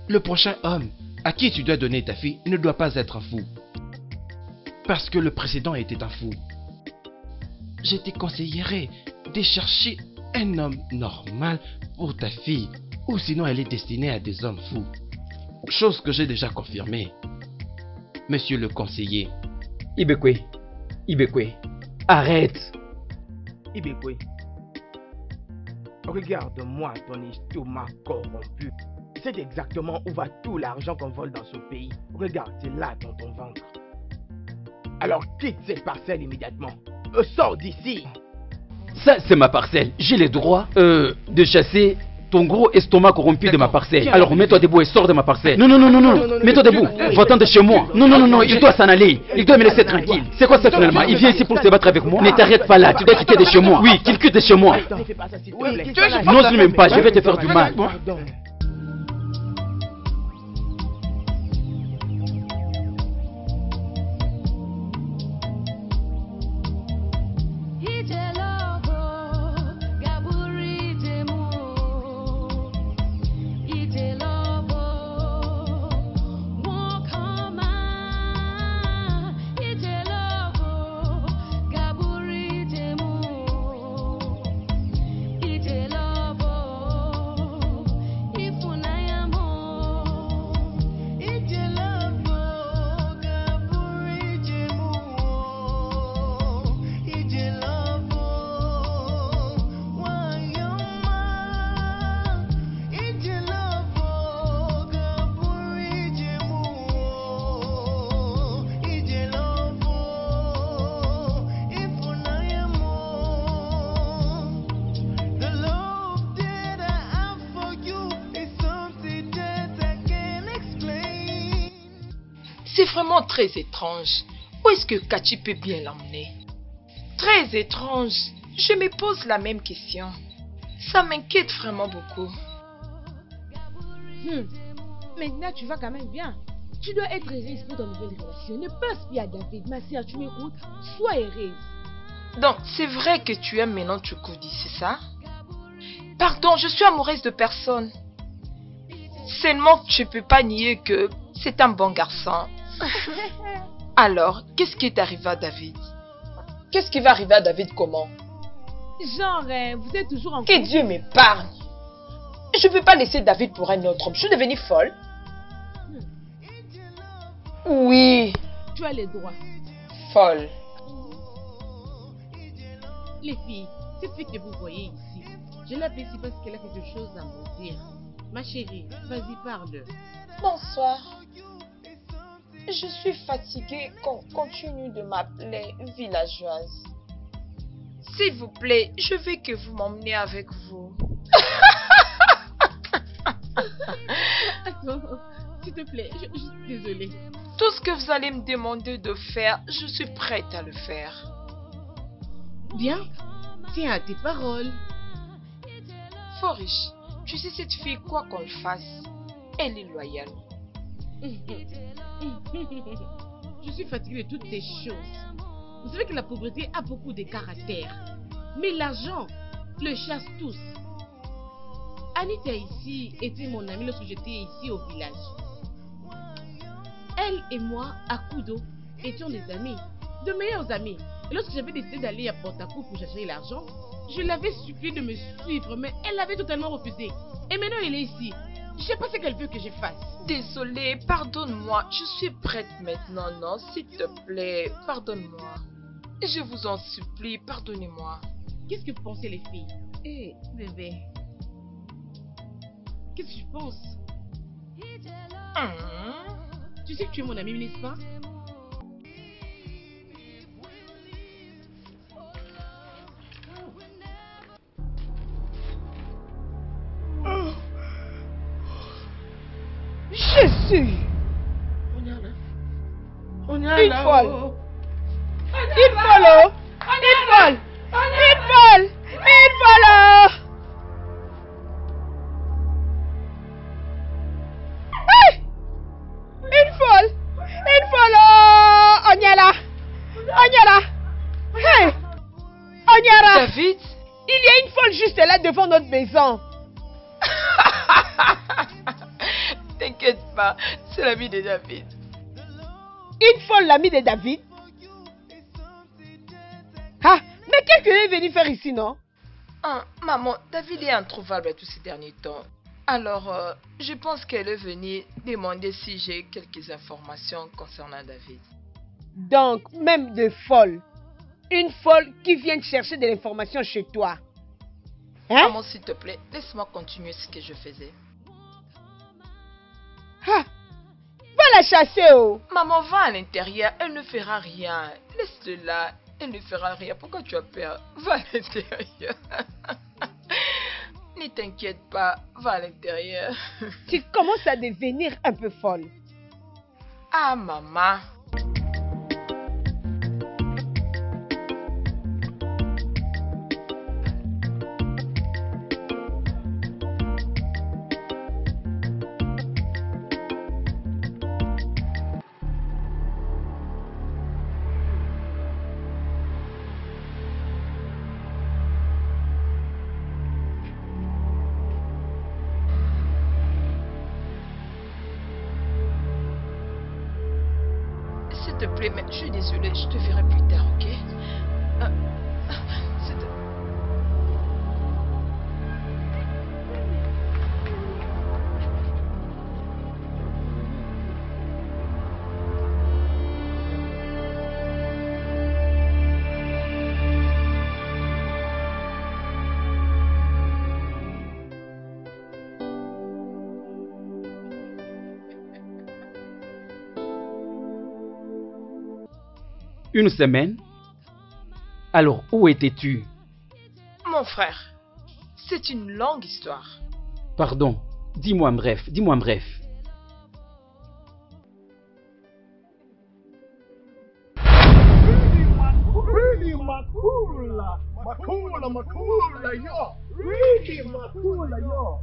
Speaker 5: Le prochain homme à qui tu dois donner ta fille ne doit pas être un fou. Parce que le précédent était un fou. Je te conseillerais de chercher un homme normal pour ta fille, ou sinon elle est destinée à des hommes fous. Chose que j'ai déjà confirmée. Monsieur le conseiller.
Speaker 7: Ibekwe, arrête.
Speaker 4: Ibekwe, regarde-moi ton estomac corrompu. C'est exactement où va tout l'argent qu'on vole dans ce pays. Regarde, c'est là dans ton ventre. Alors quitte cette parcelle immédiatement. Sors d'ici.
Speaker 7: Ça, c'est ma parcelle. J'ai le droit de chasser ton gros estomac corrompu de ma parcelle. Alors mets-toi debout et sors de ma parcelle. Non. Mets-toi debout. Va-t'en de chez moi. Non. Il doit s'en aller. Il doit me laisser tranquille. C'est quoi ça finalement? Il vient ici pour se battre avec moi? Ne t'arrête pas là. Tu dois quitter de chez moi. Oui, qu'il quitte de chez moi. N'ose même pas. Je vais te faire du mal.
Speaker 9: C'est vraiment très étrange. Où est-ce que Cathy peut bien l'emmener? Très étrange. Je me pose la même question. Ça m'inquiète vraiment beaucoup.
Speaker 6: Maintenant, tu vas quand même bien. Tu dois être heureuse pour ton nouvelle relation. Ne pense plus à David. Ma soeur, tu m'écoutes? Sois heureuse.
Speaker 9: Donc, c'est vrai que tu aimes maintenant Chukwudi, c'est ça? Pardon, je suis amoureuse de personne. Seulement, je ne peux pas nier que c'est un bon garçon. Alors, qu'est-ce qui est arrivé à David? Qu'est-ce qui va arriver à David comment?
Speaker 6: Genre, vous êtes toujours en
Speaker 9: Que Dieu m'épargne. Je ne peux pas laisser David pour un autre homme. Je suis devenue folle. Oui.
Speaker 6: Tu as les droits.
Speaker 9: Folle.
Speaker 6: Les filles, cette fille que vous voyez ici, je l'apprécie parce qu'elle a quelque chose à me dire. Ma chérie, vas-y, parle.
Speaker 9: Bonsoir. Je suis fatiguée qu'on continue de m'appeler villageoise. S'il vous plaît, je veux que vous m'emmeniez avec vous.
Speaker 6: Attends, s'il te plaît, je suis désolée.
Speaker 9: Tout ce que vous allez me demander de faire, je suis prête à le faire.
Speaker 6: Bien, tiens à tes paroles.
Speaker 9: Forish, tu sais cette fille, quoi qu'on le fasse, elle est loyale.
Speaker 6: Je suis fatiguée de toutes ces choses. Vous savez que la pauvreté a beaucoup de caractère. Mais l'argent le chasse tous. Anita ici était mon amie lorsque j'étais ici au village. Elle et moi, à Kudo, étions des amis, de meilleurs amis. Et lorsque j'avais décidé d'aller à Portaco pour chercher l'argent, je l'avais supplié de me suivre, mais elle avait totalement refusé. Et maintenant elle est ici. Je ne sais pas ce qu'elle veut que je fasse.
Speaker 9: Désolée, pardonne-moi. Je suis prête maintenant, non? S'il te plaît, pardonne-moi. Je vous en supplie, pardonnez-moi.
Speaker 6: Qu'est-ce que vous pensez, les filles? Hé, bébé. Qu'est-ce que tu penses? Tu sais que tu es mon ami, n'est-ce pas?
Speaker 3: Jésus!
Speaker 4: On y
Speaker 3: Une folle! Une folle! Oh! Une folle! Une folle! Une folle! Oh! Hey! Une folle! Une folle! Oh! Onyala! Onyala! Hey! Onyala!
Speaker 9: David?
Speaker 3: Il y a une folle juste là devant notre maison.
Speaker 9: T'inquiète pas, c'est l'ami de David.
Speaker 3: Une folle, l'ami de David? Ah, mais qu'est-ce qu'elle est venue faire ici, non?
Speaker 9: Maman, David est introuvable tous ces derniers temps. Alors, je pense qu'elle est venue demander si j'ai quelques informations concernant David.
Speaker 3: Donc, même de folle. Une folle qui vient chercher de l'information chez toi. Hein?
Speaker 9: Maman, s'il te plaît, laisse-moi continuer ce que je faisais.
Speaker 3: Ah, va la chasser, oh!
Speaker 9: Maman, va à l'intérieur, elle ne fera rien. Laisse-le là, elle ne fera rien. Pourquoi tu as peur? Va à l'intérieur. Ne t'inquiète pas, va à l'intérieur.
Speaker 3: Tu commences à devenir un peu folle.
Speaker 9: Ah, maman. S'il te plaît, mais je suis désolée, je te verrai plus tard, ok? s'il te-
Speaker 7: Une semaine? Alors, où étais-tu?
Speaker 9: Mon frère, c'est une longue histoire.
Speaker 7: Pardon, dis-moi en bref, dis-moi en bref.
Speaker 11: yo. Ridi makula yo.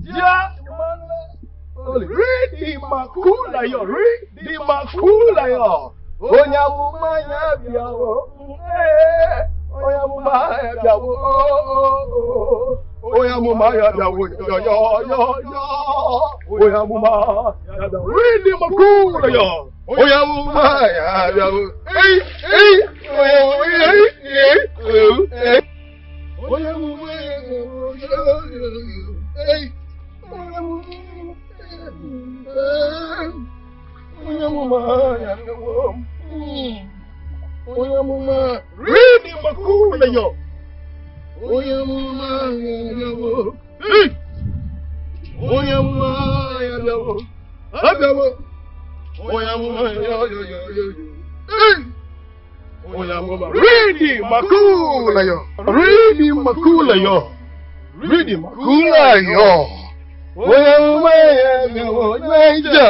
Speaker 11: Ja, ridi makula yo. Ridi makula yo. Onyamumanya biawo. Onyamumanya biawo. Oyamumanya biawo. Yo yo yo yo. Oyamumanya biawo. Ridi makula yo. Oyamumanya biawo. Hey hey. Oyamumanya hey. Oyamumanya hey. Oyamuma, ready makula yo. Oyamuma yo. Hey. Oyamuma yo. Abawo. Oyamuma yo. Hey. Oyamuma, ready makula yo. Ready makula yo. Ready makula yo. Oyamuma yo. Naija.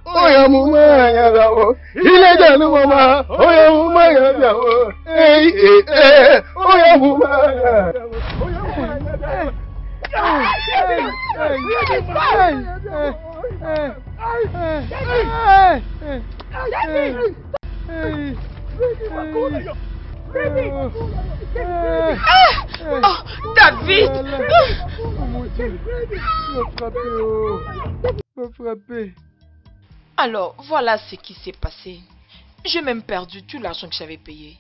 Speaker 11: Oyamuma yo. Ile no mama, oyamuma yo. Hey hey. Oyamuma yo.
Speaker 9: Oh, David! Alors, voilà ce qui s'est passé. J'ai même perdu tout l'argent que j'avais payé.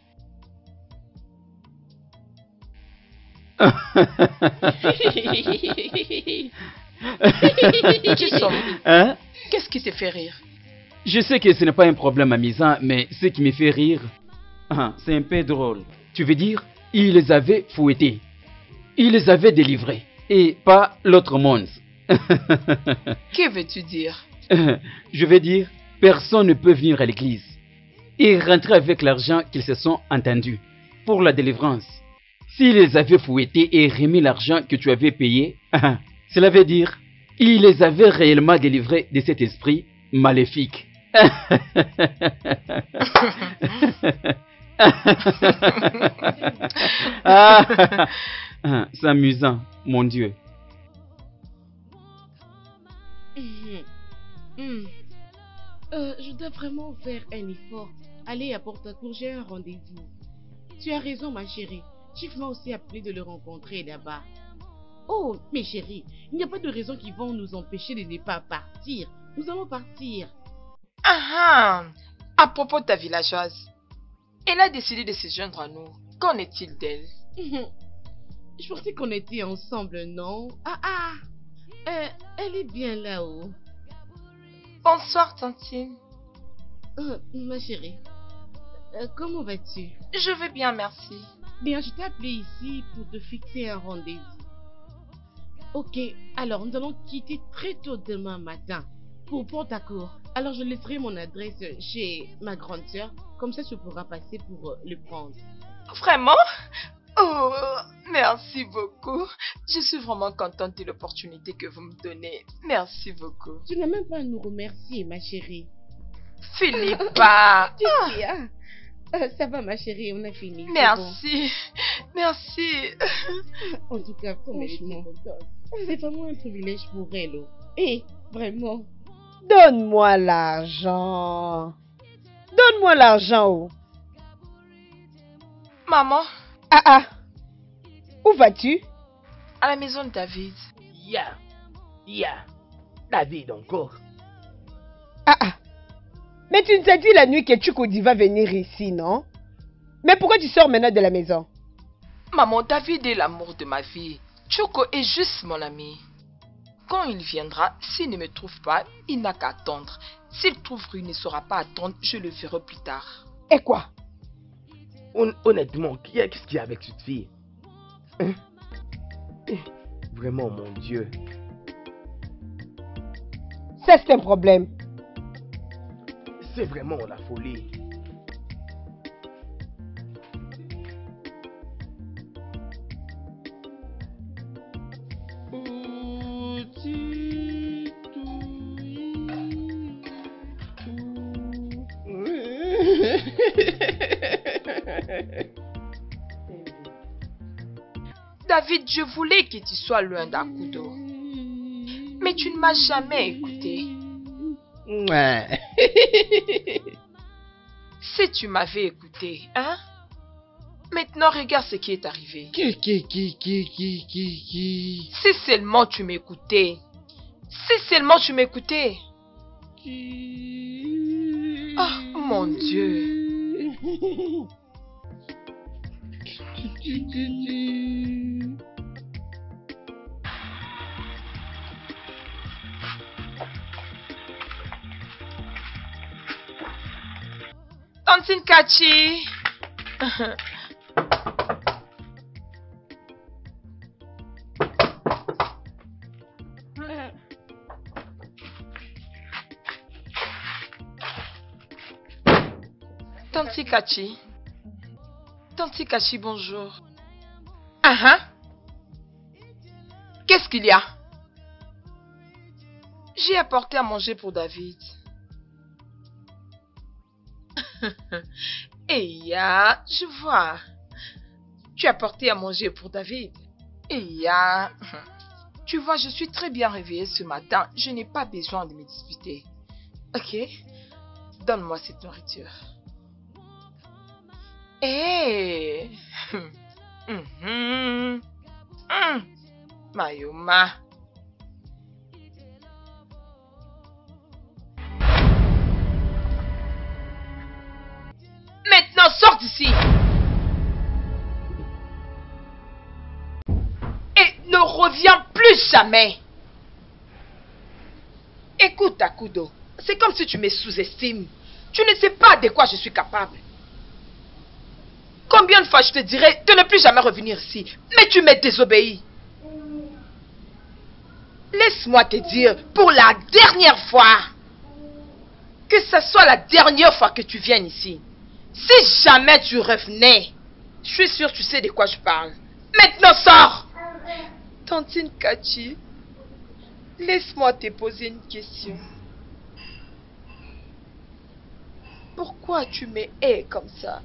Speaker 7: Hein?
Speaker 9: Qu'est-ce qui te fait rire?
Speaker 7: Je sais que ce n'est pas un problème amusant, mais ce qui me fait rire, c'est un peu drôle. Tu veux dire, il les avait fouettés, il les avait délivrés, et pas l'autre monde.
Speaker 9: Que veux-tu dire?
Speaker 7: Je veux dire, personne ne peut venir à l'église et rentrer avec l'argent qu'ils se sont entendus pour la délivrance. S'il les avait fouettés et remis l'argent que tu avais payé, cela veut dire il les avait réellement délivrés de cet esprit maléfique. C'est amusant, mon Dieu.
Speaker 6: Je dois vraiment faire un effort. Aller à Portacourt, j'ai un rendez-vous. Tu as raison, ma chérie. Chief m'a aussi appelé de le rencontrer là-bas. Oh, mes chéris, il n'y a pas de raison qui vont nous empêcher de ne pas partir. Nous allons partir.
Speaker 9: Ah, à propos de ta villageoise, elle a décidé de se joindre à nous. Qu'en est-il d'elle?
Speaker 6: Je pensais qu'on était ensemble, non? Elle est bien là-haut.
Speaker 9: Bonsoir, Tantine.
Speaker 6: Ma chérie, comment vas-tu?
Speaker 9: Je vais bien, merci.
Speaker 6: Bien, je t'ai appelé ici pour te fixer un rendez-vous. Ok, alors nous allons quitter très tôt demain matin pour Portacourt. Alors je laisserai mon adresse chez ma grande sœur, comme ça tu pourras passer pour le prendre.
Speaker 9: Vraiment? Oh, merci beaucoup. Je suis vraiment contente de l'opportunité que vous me donnez. Merci beaucoup.
Speaker 6: Tu n'as même pas à nous remercier, ma chérie.
Speaker 9: Philippa!
Speaker 6: Ça va, ma chérie, on a fini.
Speaker 9: Merci. Bon. Merci.
Speaker 6: En tout cas, franchement, c'est vraiment un privilège pour elle. Et vraiment.
Speaker 3: Donne-moi l'argent. Donne-moi l'argent.
Speaker 9: Maman.
Speaker 3: Où vas-tu?
Speaker 9: À la maison de David.
Speaker 4: David encore.
Speaker 3: Mais tu nous as dit la nuit que Chukudi va venir ici, non? Mais pourquoi tu sors maintenant de la maison?
Speaker 9: Maman, David est l'amour de ma vie. Chuko est juste mon ami. Quand il viendra, s'il ne me trouve pas, il n'a qu'à attendre. S'il trouve qu'il ne saura pas attendre, je le verrai plus tard.
Speaker 3: Et quoi?
Speaker 4: Honnêtement, qu'est-ce qu'il y a avec cette fille? Vraiment, mon Dieu.
Speaker 3: Ça, c'est un problème.
Speaker 4: C'est vraiment la folie.
Speaker 9: David, je voulais que tu sois loin d'Akudo. Mais tu ne m'as jamais écouté.
Speaker 5: Ouais.
Speaker 9: Si tu m'avais écouté, hein? Maintenant, regarde ce qui est arrivé. Si seulement tu m'écoutais. Si seulement tu m'écoutais. Oh, mon Dieu. Tantine Kachi. Tante Kachi. Tante Kachi, bonjour. Ah ah. Qu'est-ce qu'il y a? J'ai apporté à manger pour David. Et ya, je vois. Tu as apporté à manger pour David. Et ya, tu vois, je suis très bien réveillée ce matin. Je n'ai pas besoin de me disputer. Ok? Donne-moi cette nourriture. Hey! Mayoma. Maintenant, sors d'ici! Et ne reviens plus jamais! Écoute, Akudo, c'est comme si tu me sous-estimes. Tu ne sais pas de quoi je suis capable. Combien de fois je te dirais de ne plus jamais revenir ici, mais tu m'as désobéi. Laisse-moi te dire pour la dernière fois, que ce soit la dernière fois que tu viennes ici. Si jamais tu revenais, je suis sûre que tu sais de quoi je parle. Maintenant sors! Tantine Kachi, laisse-moi te poser une question. Pourquoi tu me hais comme ça?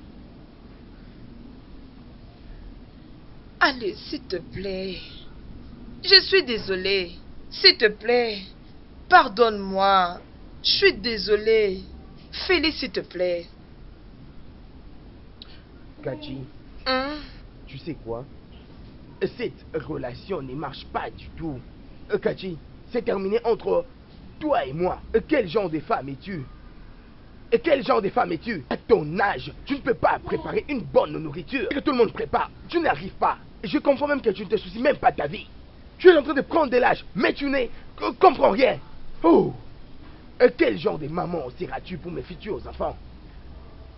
Speaker 9: Allez, s'il te plaît. Je suis désolée. S'il te plaît, pardonne-moi. Je suis désolée. Fais-le, s'il te plaît.
Speaker 4: Kachi, tu sais quoi? Cette relation ne marche pas du tout. Kachi, c'est terminé entre toi et moi. Quel genre de femme es-tu? Et quel genre de femme es-tu? À ton âge, tu ne peux pas préparer une bonne nourriture que tout le monde prépare. Tu n'arrives pas. Je comprends même que tu ne te soucies même pas de ta vie. Tu es en train de prendre de l'âge, mais tu ne comprends rien. Oh! Quel genre de maman seras-tu pour mes futurs enfants?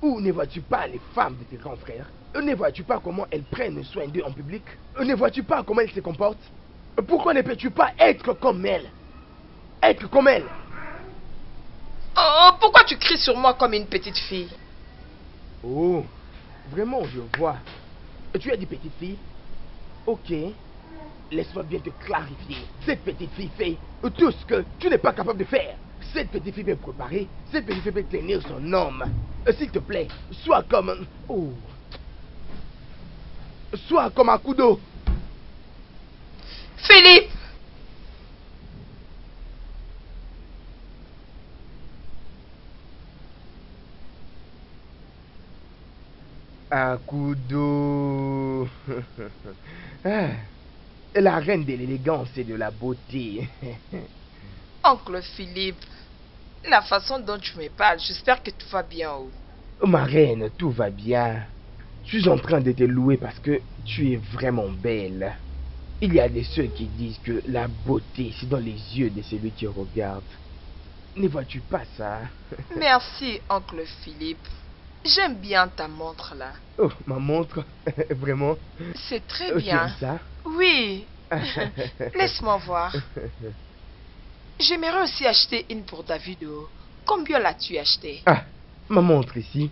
Speaker 4: Ou ne vois-tu pas les femmes de tes grands frères? Ne vois-tu pas comment elles prennent soin d'eux en public? Ne vois-tu pas comment elles se comportent? Pourquoi ne peux-tu pas être comme elles? Être comme elles?
Speaker 9: Oh, pourquoi tu cries sur moi comme une petite fille?
Speaker 4: Oh, vraiment, je vois. Tu as dit petite fille? Ok. Laisse-moi bien te clarifier. Cette petite fille fait tout ce que tu n'es pas capable de faire. Cette petite fille peut préparer. Cette petite fille peut tenir son homme. S'il te plaît, sois comme... Oh. Sois comme Akudo.
Speaker 9: Philippe!
Speaker 4: Akudo. Ah, la reine de l'élégance et de la beauté.
Speaker 9: Oncle Philippe, la façon dont tu me parles, j'espère que tout va bien. Oh.
Speaker 4: Ma reine, tout va bien. Je suis en train de te louer parce que tu es vraiment belle. Il y a des ceux qui disent que la beauté, c'est dans les yeux de celui qui regarde. Ne vois-tu pas ça?
Speaker 9: Merci, oncle Philippe. J'aime bien ta montre là.
Speaker 4: Oh, ma montre? Vraiment?
Speaker 9: C'est très bien.
Speaker 4: Tu aimes ça?
Speaker 9: Oui. Laisse-moi voir. J'aimerais aussi acheter une pour David. Combien l'as-tu acheté?
Speaker 4: Ah, ma montre ici.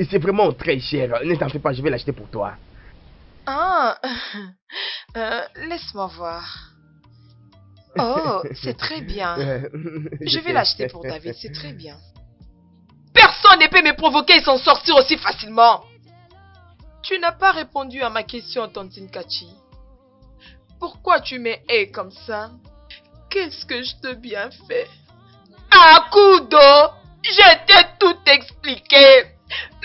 Speaker 4: C'est vraiment très cher. Ne t'en fais pas, je vais l'acheter pour toi.
Speaker 9: Ah, laisse-moi voir. Oh, c'est très bien. Je vais l'acheter pour David, c'est très bien. Personne ne peut me provoquer et s'en sortir aussi facilement. Tu n'as pas répondu à ma question, Tantine Kachi. Pourquoi tu me hais comme ça? Qu'est-ce que je t'ai bien fait? Akudo, je t'ai tout expliqué.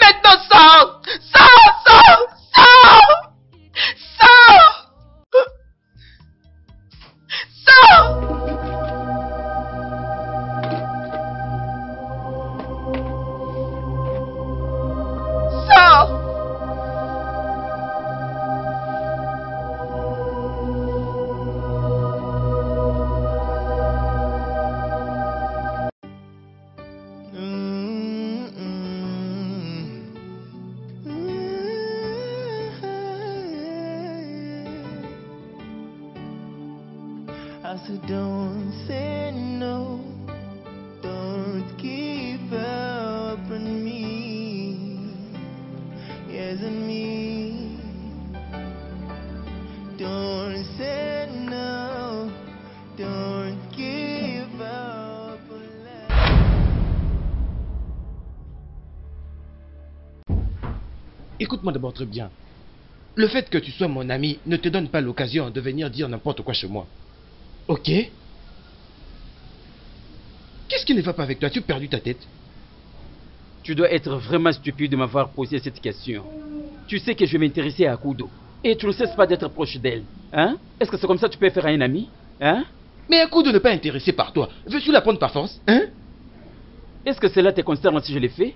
Speaker 9: Maintenant, sors! Sors! Sors! Sors! Sors! Sors! Sors!
Speaker 10: I said, don't say no, don't give up on me, yes on me. Don't say no, don't give up on
Speaker 5: Écoute-moi d'abord très bien. Le fait que tu sois mon ami ne te donne pas l'occasion de venir dire n'importe quoi chez moi. Ok? Qu'est-ce qui ne va pas avec toi? Tu as perdu ta tête?
Speaker 7: Tu dois être vraiment stupide de m'avoir posé cette question. Tu sais que je m'intéressais à Akudo. Et tu ne cesses pas d'être proche d'elle. Hein? Est-ce que c'est comme ça que tu peux faire un ami? Hein?
Speaker 5: Mais Akudo n'est pas intéressé par toi. Veux-tu la prendre par force? Hein?
Speaker 7: Est-ce que cela te concerne si je l'ai fait?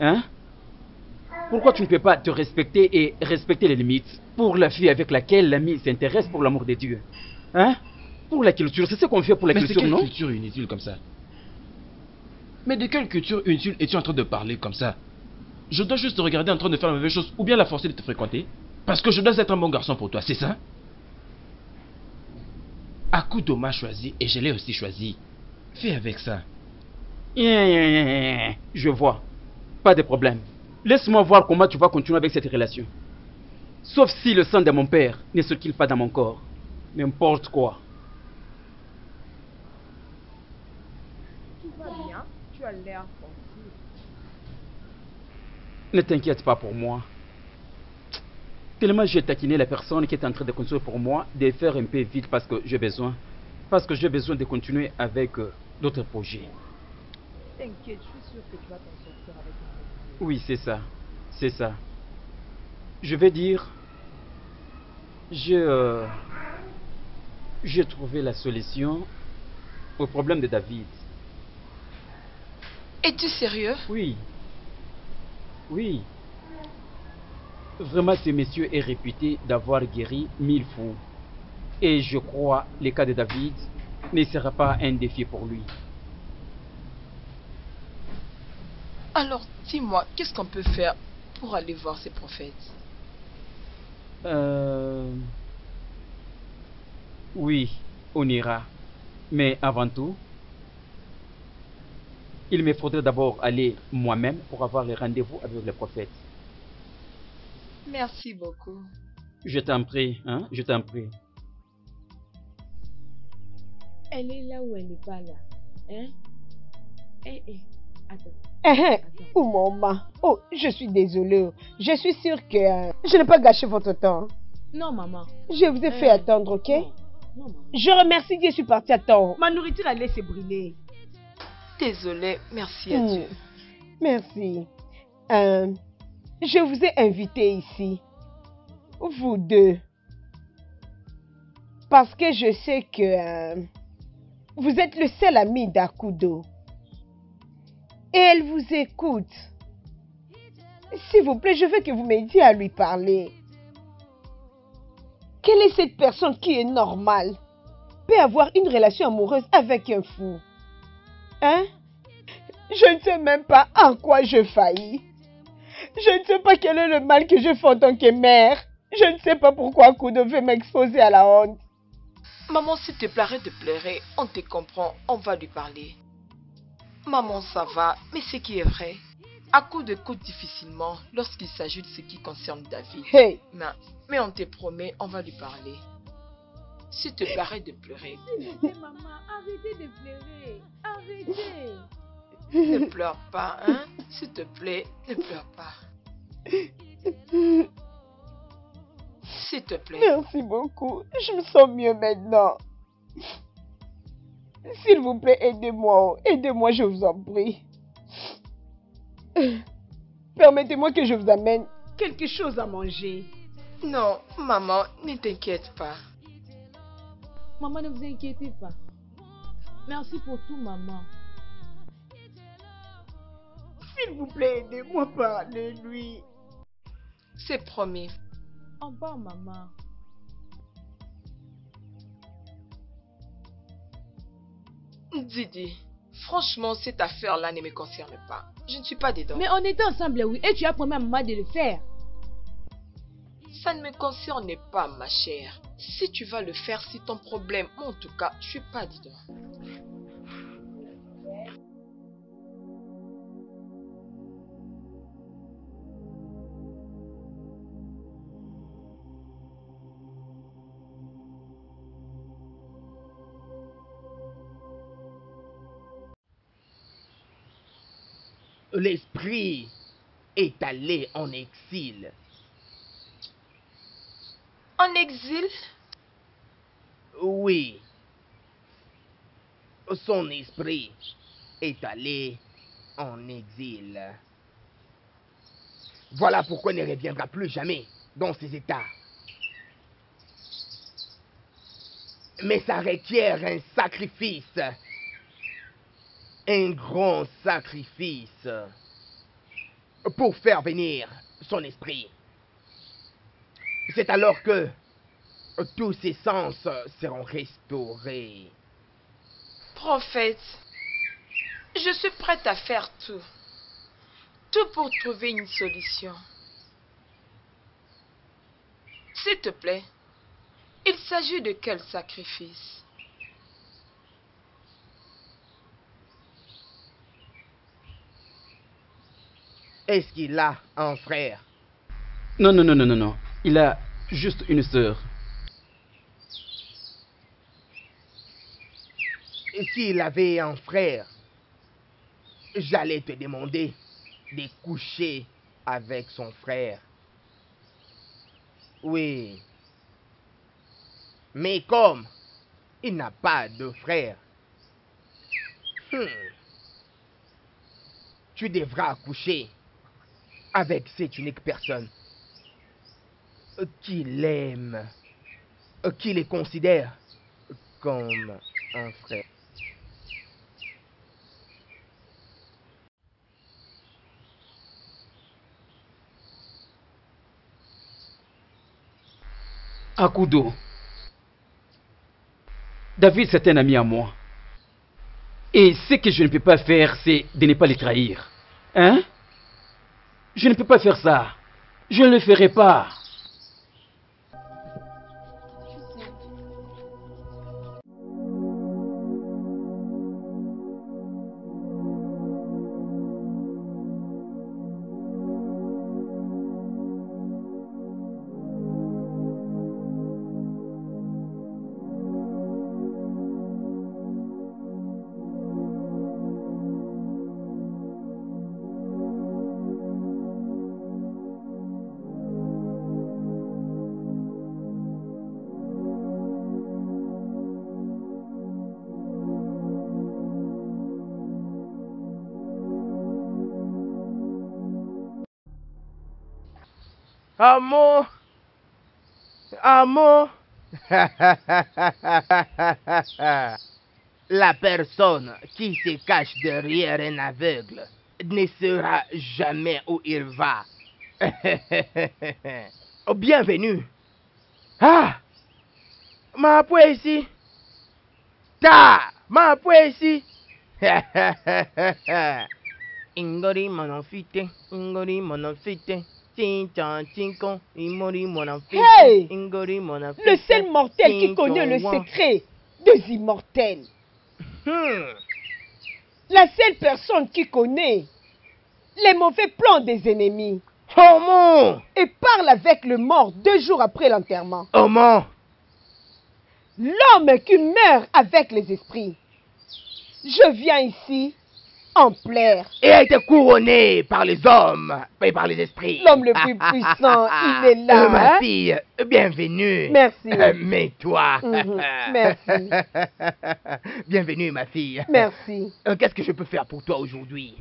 Speaker 7: Hein? Pourquoi tu ne peux pas te respecter et respecter les limites pour la fille avec laquelle l'ami s'intéresse pour l'amour de Dieu? Hein? Pour la culture, c'est ce qu'on fait pour la culture, non?
Speaker 5: Mais c'est quelle culture inutile comme ça? Mais de quelle culture inutile es-tu en train de parler comme ça? Je dois juste te regarder en train de faire la mauvaise chose ou bien la forcer de te fréquenter? Parce que je dois être un bon garçon pour toi, c'est ça? Akudo m'a choisi et je l'ai aussi choisi. Fais avec ça.
Speaker 7: Je vois. Pas de problème. Laisse-moi voir comment tu vas continuer avec cette relation. Sauf si le sang de mon père ne circule pas dans mon corps. N'importe quoi.
Speaker 3: Tout va bien, tu as l'air tranquille.
Speaker 7: Ne t'inquiète pas pour moi. Tellement j'ai taquiné la personne qui est en train de construire pour moi de faire un peu vite parce que j'ai besoin. Parce que j'ai besoin de continuer avec d'autres projets.
Speaker 3: T'inquiète, je suis sûr que tu vas t'en sortir avec moi.
Speaker 7: Oui, c'est ça. C'est ça. Je vais dire... J'ai trouvé la solution au problème de David.
Speaker 9: Es-tu sérieux?
Speaker 7: Oui. Oui. Vraiment, ce monsieur est réputé d'avoir guéri 1000 fous. Et je crois que le cas de David ne sera pas un défi pour lui.
Speaker 9: Alors, dis-moi, qu'est-ce qu'on peut faire pour aller voir ces prophètes?
Speaker 7: Oui, on ira. Mais avant tout, il me faudrait d'abord aller moi-même pour avoir le rendez-vous avec le prophète.
Speaker 9: Merci beaucoup.
Speaker 7: Je t'en prie, hein? Je t'en prie.
Speaker 8: Elle est là ou elle n'est pas là? Hein? Attends.
Speaker 3: Oh maman, oh, je suis désolée. Je suis sûre que je n'ai pas gâché votre temps.
Speaker 8: Non, maman.
Speaker 3: Je vous ai fait attendre, ok?
Speaker 8: Non, maman.
Speaker 3: Je remercie Dieu, je suis partie à temps. Ma nourriture allait se brûler.
Speaker 9: Désolée, merci à Dieu.
Speaker 3: Merci. Je vous ai invité ici, vous deux, parce que je sais que vous êtes le seul ami d'Akudo. Et elle vous écoute. S'il vous plaît, je veux que vous m'aidiez à lui parler. Quelle est cette personne qui est normale, peut avoir une relation amoureuse avec un fou? Hein? Je ne sais même pas en quoi je faillis. Je ne sais pas quel est le mal que je fais en tant que mère. Je ne sais pas pourquoi Akudo veut m'exposer à la honte.
Speaker 9: Maman, s'il te plaît, arrête de pleurer. On te comprend, on va lui parler. Maman, ça va, mais ce qui est vrai, Akudo écoute difficilement lorsqu'il s'agit de ce qui concerne David.
Speaker 3: Hey.
Speaker 9: Mais on te promet, on va lui parler. S'il te plaît, arrête de pleurer.
Speaker 8: Maman, arrêtez de pleurer. Arrêtez.
Speaker 9: Ne pleure pas, hein? S'il te plaît, ne pleure pas. S'il te plaît.
Speaker 3: Merci beaucoup. Je me sens mieux maintenant. S'il vous plaît, aidez-moi. Aidez-moi, je vous en prie. Permettez-moi que je vous amène quelque chose à manger.
Speaker 9: Non, maman, ne t'inquiète pas.
Speaker 8: Maman, ne vous inquiétez pas. Merci pour tout, maman.
Speaker 3: S'il vous plaît, aidez-moi à parler, lui.
Speaker 9: C'est promis.
Speaker 8: Au revoir, maman.
Speaker 9: Didi, franchement, cette affaire-là ne me concerne pas. Je ne suis pas dedans.
Speaker 8: Mais on était ensemble, oui, et tu as promis à maman de le faire.
Speaker 9: Ça ne me concerne pas, ma chère. Si tu vas le faire, c'est ton problème. Moi, en tout cas, je suis pas dedans.
Speaker 4: L'esprit est allé en exil.
Speaker 9: En exil?
Speaker 4: Oui. Son esprit est allé en exil. Voilà pourquoi il ne reviendra plus jamais dans ces états. Mais ça requiert un sacrifice. Un grand sacrifice pour faire venir son esprit. C'est alors que tous ses sens seront restaurés.
Speaker 9: Prophète, je suis prête à faire tout. Tout pour trouver une solution. S'il te plaît, il s'agit de quel sacrifice?
Speaker 4: Est-ce qu'il a un frère?
Speaker 7: Non, non, non, non, non, non. Il a juste une sœur.
Speaker 4: Et s'il avait un frère, j'allais te demander de coucher avec son frère. Oui. Mais comme il n'a pas de frère, tu devras coucher avec cette unique personne qui l'aime, qui le considère comme un frère.
Speaker 7: Akudo. David, c'est un ami à moi. Et ce que je ne peux pas faire, c'est de ne pas le trahir. Hein? Je ne peux pas faire ça. Je ne le ferai pas.
Speaker 4: Amour, amour. La personne qui se cache derrière un aveugle ne saura jamais où il va. Bienvenue. Ah, ma poésie. Ta, ma poésie. Ingori monofite, ingori monofite.
Speaker 3: Hey! Le seul mortel qui connaît le secret des immortels. La seule personne qui connaît les mauvais plans des ennemis. Et parle avec le mort 2 jours après l'enterrement. L'homme qui meurt avec les esprits. Je viens ici en plaire.
Speaker 4: Et a été couronné par les hommes et par les esprits.
Speaker 3: L'homme le plus puissant, il est là.
Speaker 4: Ma
Speaker 3: hein?
Speaker 4: fille, bienvenue.
Speaker 3: Merci.
Speaker 4: Mais toi.
Speaker 3: Merci.
Speaker 4: Bienvenue, ma fille.
Speaker 3: Merci.
Speaker 4: Qu'est-ce que je peux faire pour toi aujourd'hui?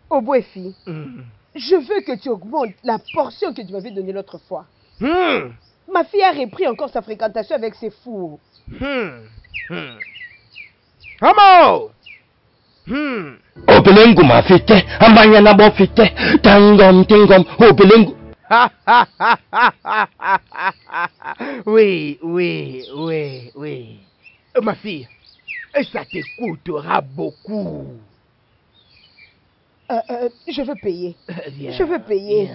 Speaker 3: Oboefi, je veux que tu augmentes la portion que tu m'avais donnée l'autre fois. Ma fille a repris encore sa fréquentation avec ses fous.
Speaker 4: Amo!
Speaker 11: Obelengu mafite, amanyana bofite, tangom tingom, obelengu.
Speaker 4: Oui, oui, oui, oui. Ma fille, ça te coûtera beaucoup.
Speaker 3: Je veux payer.
Speaker 4: Viens,
Speaker 3: Je veux payer.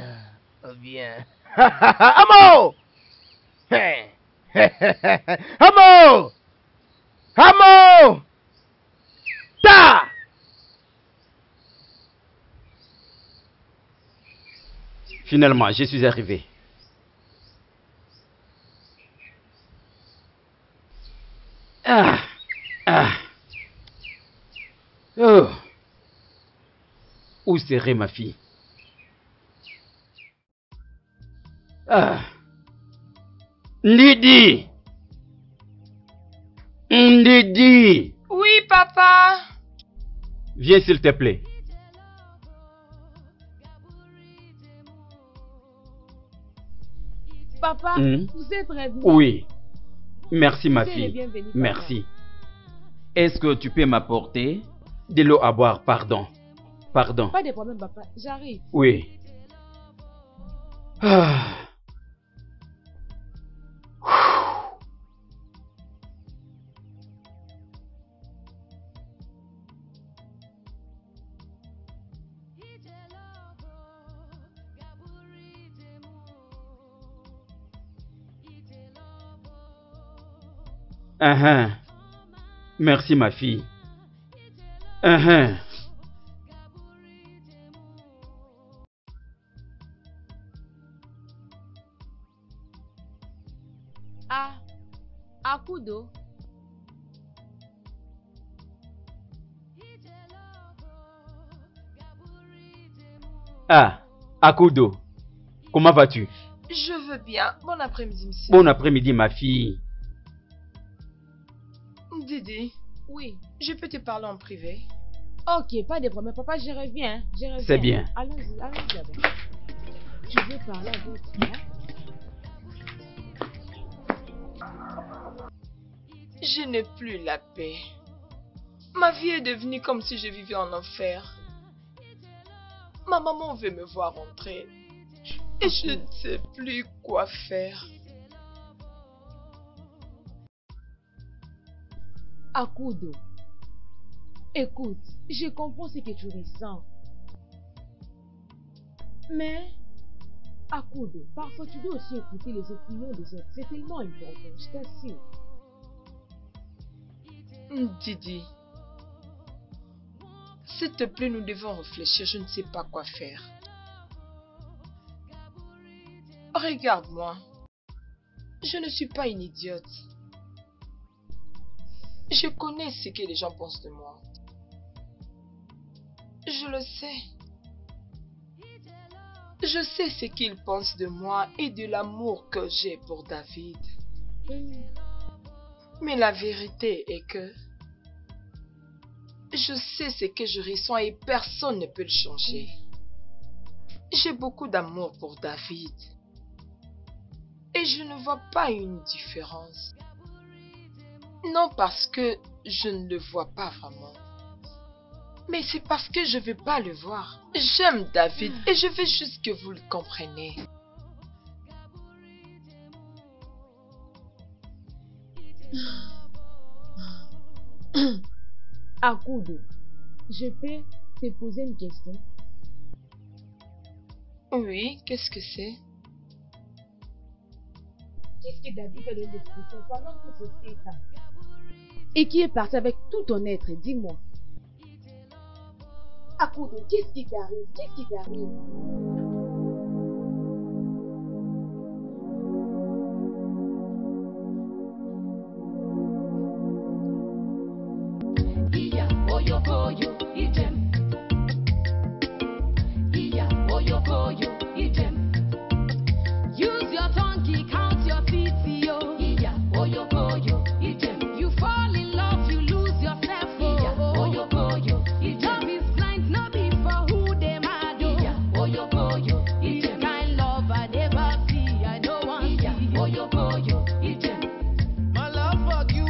Speaker 4: Viens. Amo! Amo! Amo! Ta!
Speaker 7: Finalement, je suis arrivé. Oh. Où serait ma fille? Ndidi! Ndidi!
Speaker 9: Oui, papa.
Speaker 7: Viens s'il te plaît.
Speaker 8: Papa, vous êtes revenu.
Speaker 7: Oui. Merci ma
Speaker 8: Vous êtes le
Speaker 7: fille.
Speaker 8: bienvenu, papa.
Speaker 7: Merci. Est-ce que tu peux m'apporter de l'eau à boire? Pardon. Pardon.
Speaker 8: Pas de problème, papa. J'arrive.
Speaker 7: Oui. Ah. Merci ma fille.
Speaker 8: Ah, Akudo.
Speaker 7: Ah, Akudo. Comment vas-tu?
Speaker 9: Je veux bien. Bon après-midi, monsieur.
Speaker 7: Bon après-midi ma fille.
Speaker 9: Didi,
Speaker 8: Oui.
Speaker 9: je peux te parler en privé?
Speaker 8: Ok, pas de problème, papa. Je reviens. Je reviens.
Speaker 7: C'est bien.
Speaker 8: Allons-y, allons-y d'abord. Je veux parler avec toi.
Speaker 9: Je n'ai plus la paix. Ma vie est devenue comme si je vivais en enfer. Ma maman veut me voir rentrer. Et je ne sais plus quoi faire.
Speaker 8: Akudo. Écoute, je comprends ce que tu ressens. Mais, Akudo, parfois tu dois aussi écouter les opinions des autres. C'est tellement important, je t'assure.
Speaker 9: Didi, s'il te plaît, nous devons réfléchir. Je ne sais pas quoi faire. Regarde-moi. Je ne suis pas une idiote. Je connais ce que les gens pensent de moi. Je le sais. Je sais ce qu'ils pensent de moi et de l'amour que j'ai pour David. Mais la vérité est que je sais ce que je ressens et personne ne peut le changer. J'ai beaucoup d'amour pour David. Et je ne vois pas une différence. Non parce que je ne le vois pas vraiment. Mais c'est parce que je ne veux pas le voir. J'aime David et je veux juste que vous le compreniez.
Speaker 8: Akudo, je peux te poser une question?
Speaker 9: Oui, qu'est-ce que c'est?
Speaker 8: Qu'est-ce que David a donné de spécial pendant tout ce temps? Et qui est parti avec tout ton être, dis-moi. Akudo, qu'est-ce qui t'arrive? Qu'est-ce qui t'arrive?
Speaker 12: oyokoyo idem. Iya oyokoyo idem. Use your tongue, count your feet, yo. Iya oyokoyo idem. You fall in love, you lose yourself. Iya oyokoyo idem. Love is blind, no be for who they mad. Iya oyokoyo idem. Kind love I never see, I don't want. Iya oyokoyo idem.
Speaker 10: My love for you,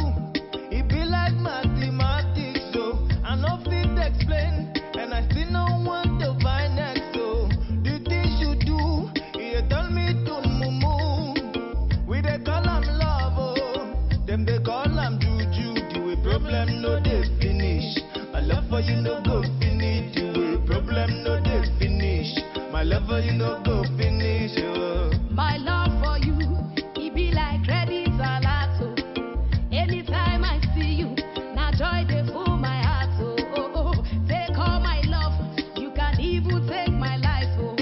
Speaker 10: it be like mathematics, so I no fit explain, and I still no want to find it. So the things you do, you tell me to mumu. We they call am love, oh, them they call am juju. The way problem no they finish. My love for you no go finish. The way problem no they finish. My love for you no go finish. Oh.
Speaker 12: My love for you, it be like credit alato. Anytime I see you, now joy they full my heart. Oh, oh, oh. Take all my love, you can even take my life. Oh,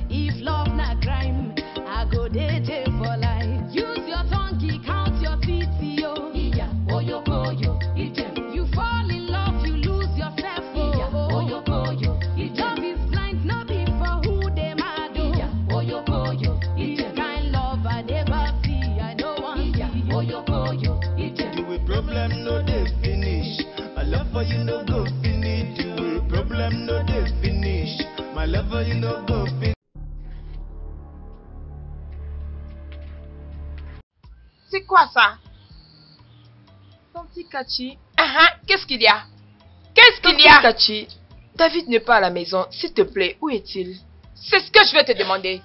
Speaker 12: if love not crime, I go date for life. Use your tongue, count your feet, yo. Iya oyokoyo idem. You fall in love, you lose yourself. Iya oyokoyo idem. Love is blind, no be for who they mad. Iya oyokoyo idem. Kind love I never see, I don't want. Iya oyokoyo idem.
Speaker 10: The way problem no they finish. My love for you no go finish. The way problem no they finish. My love for you no go finish.
Speaker 9: C'est quoi ça? Tanti Kachi. Qu'est-ce qu'il y a? Qu'est-ce qu'il y a? Kachi, David n'est pas à la maison. S'il te plaît, où est-il? C'est ce que je vais te demander.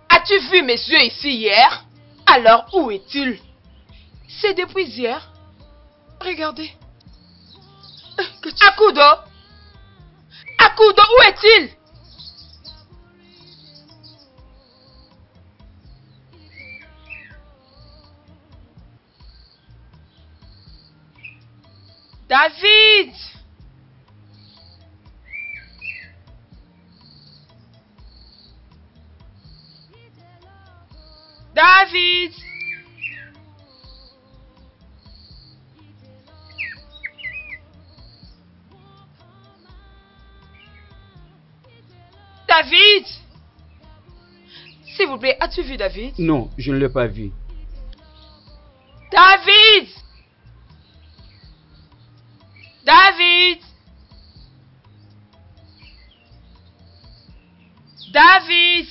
Speaker 9: As-tu vu mes yeux ici hier? Alors, où est-il? C'est depuis hier. Regardez. Akudo! Akudo, où est-il? David! David! David! S'il vous plaît, as-tu vu David?
Speaker 7: Non, je ne l'ai pas vu.
Speaker 9: David! David! David!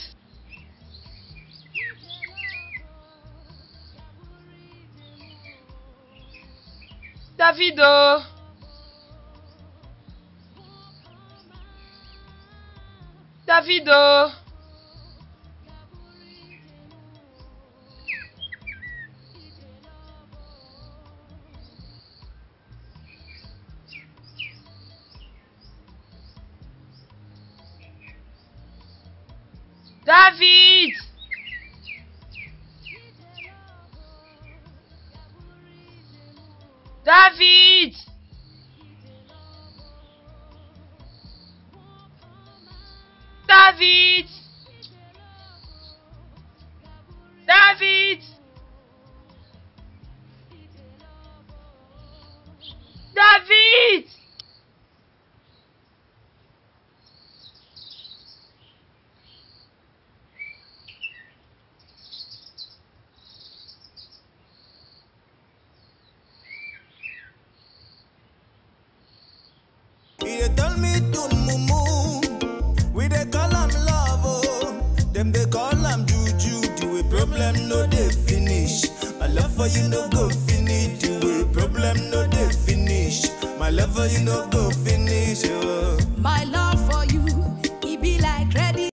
Speaker 9: Davido! Davido! David! David! David! David! David!
Speaker 10: You tell me to mumu. We they call am love, oh. Them they call am juju. The way problem no they finish. My love for you no go finish. The way problem no they finish. My love for you no go finish. Oh.